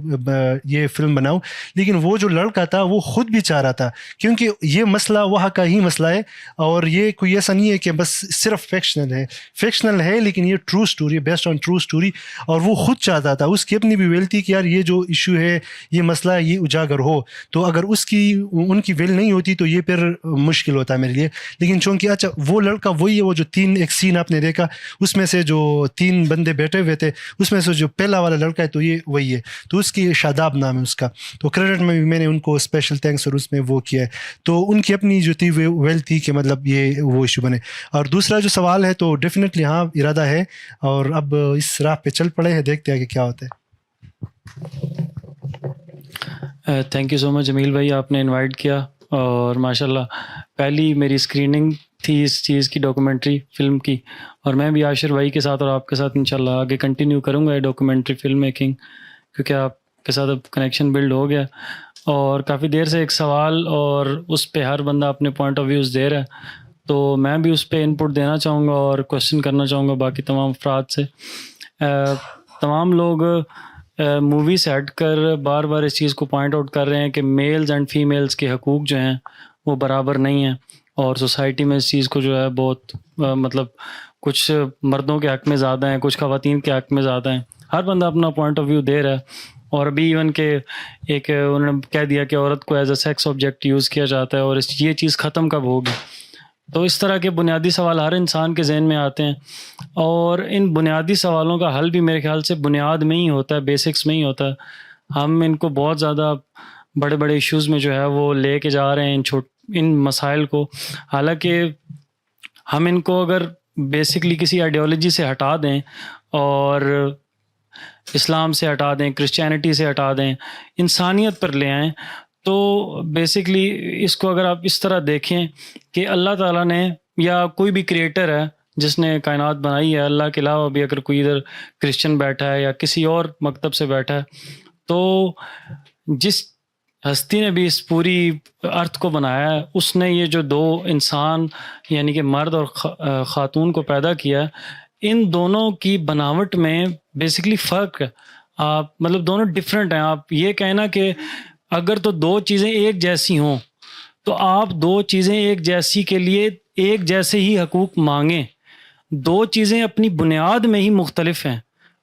یہ فلم بناؤں, لیکن وہ جو لڑکا تھا وہ خود بھی چاہ رہا تھا, کیونکہ یہ مسئلہ وہاں کا ہی مسئلہ ہے, اور یہ کوئی ایسا نہیں ہے کہ بس صرف فکشنل ہے لیکن یہ true story, based on true story, اور وہ خود چاہتا تھا, اس کی اپنی بھی ویل تھی کہ یار یہ جو ایشو ہے, یہ مسئلہ ہے, یہ اجاگر ہو, تو اگر ان کی ویل نہیں ہوتی تو یہ پھر مشکل ہوتا ہے میرے لیے. لیکن چونکہ اچھا وہ لڑکا وہی ہے, وہ جو ایک سین آپ نے دیکھا اس میں سے جو 3 بندے بیٹھے ہوئے تھے, اس میں سے جو پہلا والا لڑکا ہے تو یہ وہی ہے, تو اس کی شاداب نام ہے اس کا, تو کریڈٹ میں بھی میں نے ان کو اسپیشل تھینکس اور اس میں وہ کیا ہے, تو ان کی اپنی جو تھی ویل تھی کہ مطلب یہ وہ ایشو بنے. اور دوسرا جو سوال ہے تو ڈیفینیٹلی ہاں ارادہ ہے, اور اب اس راہ پہ چل پڑے ہیں, دیکھتے ہیں کہ کیا ہوتا ہے. تھینک یو سو مچ جمیل بھائی, آپ نے انوائٹ کیا, اور ماشاءاللہ پہلی میری اسکریننگ تھی اس چیز کی, ڈاکومنٹری فلم کی, اور میں بھی عاشر بھائی کے ساتھ اور آپ کے ساتھ انشاءاللہ آگے کنٹینیو کروں گا ڈاکومنٹری فلم میکنگ, کیونکہ آپ کے ساتھ اب کنیکشن بلڈ ہو گیا. اور کافی دیر سے ایک سوال اور اس پہ ہر بندہ اپنے پوائنٹ آف ویوز دے رہا ہے, تو میں بھی اس پہ انپٹ دینا چاہوں گا اور کوشچن کرنا چاہوں گا باقی تمام افراد سے. تمام لوگ مووی سے ہٹ کر بار بار اس چیز کو پوائنٹ آؤٹ کر رہے ہیں کہ میلز اینڈ فیمیلز کے حقوق جو ہیں وہ برابر نہیں ہیں, اور سوسائٹی میں اس چیز کو جو ہے بہت مطلب کچھ مردوں کے حق میں زیادہ ہیں, کچھ خواتین کے حق میں زیادہ ہیں. ہر بندہ اپنا پوائنٹ آف ویو دے رہا ہے, اور ابھی ایون کہ ایک انہوں نے کہہ دیا کہ عورت کو as a sex object use کیا جاتا ہے, اور یہ چیز ختم کب ہوگی. تو اس طرح کے بنیادی سوال ہر انسان کے ذہن میں آتے ہیں, اور ان بنیادی سوالوں کا حل بھی میرے خیال سے بنیاد میں ہی ہوتا ہے, بیسکس میں ہی ہوتا ہے. ہم ان کو بہت زیادہ بڑے بڑے ایشوز میں جو ہے وہ لے کے جا رہے ہیں ان مسائل کو، حالانکہ ہم ان کو اگر بیسکلی کسی آئیڈیالوجی سے ہٹا دیں اور اسلام سے ہٹا دیں، کرسچینٹی سے ہٹا دیں، انسانیت پر لے آئیں، تو بیسکلی اس کو اگر آپ اس طرح دیکھیں کہ اللہ تعالیٰ نے یا کوئی بھی کریٹر ہے جس نے کائنات بنائی ہے، اللہ کے علاوہ بھی اگر کوئی ادھر کرسچن بیٹھا ہے یا کسی اور مکتب سے بیٹھا ہے، تو جس ہستی نے بھی اس پوری ارتھ کو بنایا ہے، اس نے یہ جو دو انسان یعنی کہ مرد اور خاتون کو پیدا کیا ہے، ان دونوں کی بناوٹ میں بیسکلی فرق ہے، آپ مطلب دونوں ڈفرینٹ ہیں. آپ یہ کہنا کہ اگر تو دو چیزیں ایک جیسی ہوں تو آپ دو چیزیں ایک جیسی کے لیے ایک جیسے ہی حقوق مانگیں. دو چیزیں اپنی بنیاد میں ہی مختلف ہیں.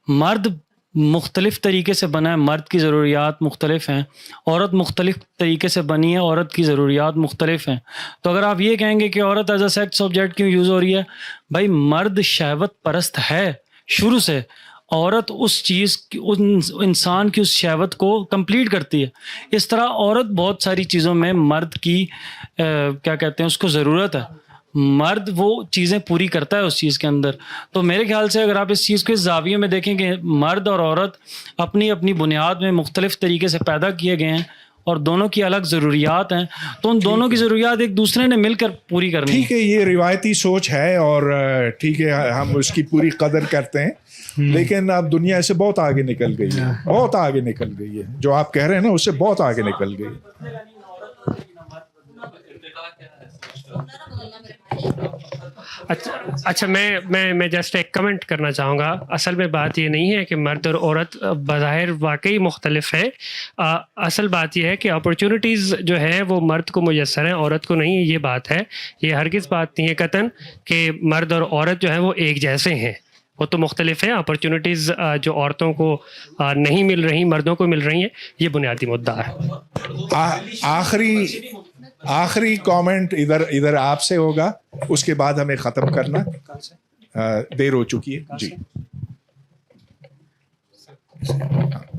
مرد مختلف طریقے سے بنا ہے، مرد کی ضروریات مختلف ہیں. عورت مختلف طریقے سے بنی ہے، عورت کی ضروریات مختلف ہیں. تو اگر آپ یہ کہیں گے کہ عورت ایز اے سیکس آبجیکٹ کیوں یوز ہو رہی ہے، بھائی مرد شہوت پرست ہے شروع سے، عورت اس چیز انسان کی اس شہوت کو کمپلیٹ کرتی ہے. اس طرح عورت بہت ساری چیزوں میں مرد کی کیا کہتے ہیں اس کو ضرورت ہے، مرد وہ چیزیں پوری کرتا ہے اس چیز کے اندر. تو میرے خیال سے اگر آپ اس چیز کو اس زاویے میں دیکھیں کہ مرد اور عورت اپنی اپنی بنیاد میں مختلف طریقے سے پیدا کیے گئے ہیں اور دونوں کی الگ ضروریات ہیں، تو ان دونوں کی ضروریات ایک دوسرے نے مل کر پوری کرنی ہے. ٹھیک ہے، یہ روایتی سوچ ہے اور ٹھیک ہے، ہم اس کی پوری قدر کرتے ہیں، لیکن اب دنیا اس سے بہت آگے نکل گئی ہے، بہت آگے نکل گئی ہے. جو آپ کہہ رہے ہیں نا اس سے بہت آگے نکل گئی. اچھا میں جسٹ ایک کمنٹ کرنا چاہوں گا. اصل میں بات یہ نہیں ہے کہ مرد اور عورت بظاہر واقعی مختلف ہیں. اصل بات یہ ہے کہ اپرچونٹیز جو ہے وہ مرد کو میسر ہیں، عورت کو نہیں. یہ بات ہے، یہ ہرگز بات نہیں ہے قطعاً کہ مرد اور عورت جو ہے وہ ایک جیسے ہیں، وہ تو مختلف ہیں. اپرچونٹیز جو عورتوں کو نہیں مل رہی مردوں کو مل رہی ہیں، یہ بنیادی مدعا ہے. آخری کامنٹ ادھر آپ سے ہوگا، اس کے بعد ہمیں ختم کرنا، دیر ہو چکی ہے. جی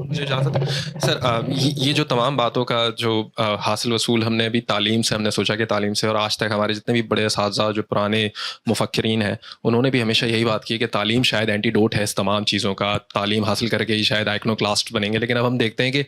مجھے اجازت سر. یہ جو تمام باتوں کا جو حاصل وصول ہم نے ابھی تعلیم سے، ہم نے سوچا کہ تعلیم سے، اور آج تک ہمارے جتنے بھی بڑے اساتذہ جو پرانے مفکرین ہیں انہوں نے بھی ہمیشہ یہی بات کی کہ تعلیم شاید اینٹی ڈوٹ ہے اس تمام چیزوں کا. تعلیم حاصل کر کے ہی شاید آئکنوکلاسٹ بنیں گے. لیکن اب ہم دیکھتے ہیں کہ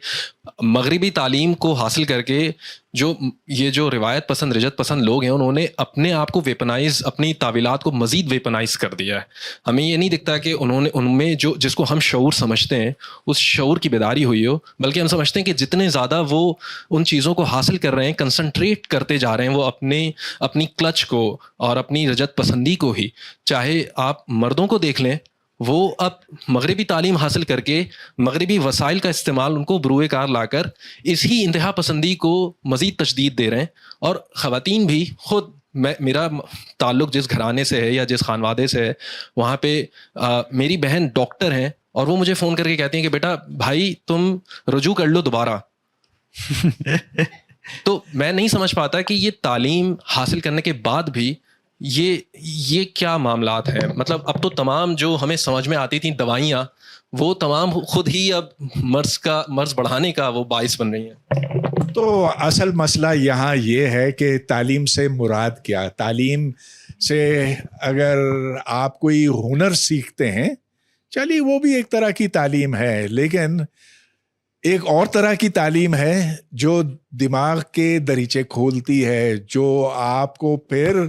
مغربی تعلیم کو حاصل کر کے یہ جو روایت پسند رجت پسند لوگ ہیں انہوں نے اپنے آپ کو ویپنائز، اپنی تعویلات کو مزید ویپنائز کر دیا ہے. ہمیں یہ نہیں دکھتا کہ انہوں نے ان میں جس کو ہم شعور سمجھتے ہیں اس شعور کی بیداری ہوئی ہو، بلکہ ہم سمجھتے ہیں کہ جتنے زیادہ وہ ان چیزوں کو حاصل کر رہے ہیں، کنسنٹریٹ کرتے جا رہے ہیں وہ اپنی کلچ کو اور اپنی رجت پسندی کو ہی. چاہے آپ مردوں کو دیکھ لیں، وہ اب مغربی تعلیم حاصل کر کے مغربی وسائل کا استعمال ان کو بروئے کار لا کر اس ہی انتہا پسندی کو مزید تشدید دے رہے ہیں. اور خواتین بھی خود، میرا تعلق جس گھرانے سے ہے یا جس خانوادے سے ہے، وہاں پہ میری بہن ڈاکٹر ہیں اور وہ مجھے فون کر کے کہتی ہیں کہ بیٹا بھائی تم رجوع کر لو دوبارہ. تو میں نہیں سمجھ پاتا کہ یہ تعلیم حاصل کرنے کے بعد بھی یہ کیا معاملات ہیں. مطلب اب تو تمام جو ہمیں سمجھ میں آتی تھیں دوائیاں، وہ تمام خود ہی اب مرض بڑھانے کا وہ باعث بن رہی ہیں. تو اصل مسئلہ یہاں یہ ہے کہ تعلیم سے مراد کیا. تعلیم سے اگر آپ کوئی ہنر سیکھتے ہیں، چلیے وہ بھی ایک طرح کی تعلیم ہے، لیکن ایک اور طرح کی تعلیم ہے جو دماغ کے دریچے کھولتی ہے، جو آپ کو پھر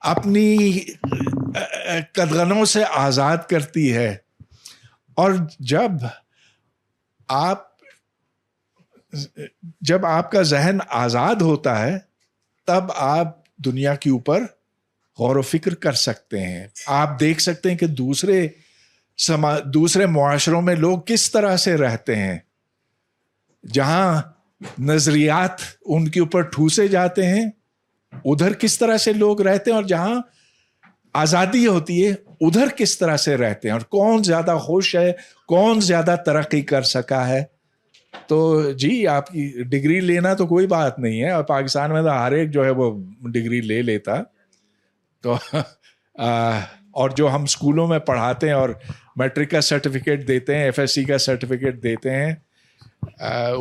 اپنی قدغنوں سے آزاد کرتی ہے. اور جب آپ کا ذہن آزاد ہوتا ہے تب آپ دنیا کے اوپر غور و فکر کر سکتے ہیں. آپ دیکھ سکتے ہیں کہ دوسرے معاشروں میں لوگ کس طرح سے رہتے ہیں، جہاں نظریات ان کے اوپر ٹھوسے جاتے ہیں ادھر کس طرح سے لوگ رہتے ہیں، اور جہاں آزادی ہوتی ہے ادھر کس طرح سے رہتے ہیں، اور کون زیادہ خوش ہے، کون زیادہ ترقی کر سکا ہے. تو جی آپ کی ڈگری لینا تو کوئی بات نہیں ہے، اور پاکستان میں تو ہر ایک جو ہے وہ ڈگری لے لیتا. تو اور جو ہم اسکولوں میں پڑھاتے ہیں اور میٹرک کا سرٹیفکیٹ دیتے ہیں، FSC کا سرٹیفکیٹ دیتے ہیں،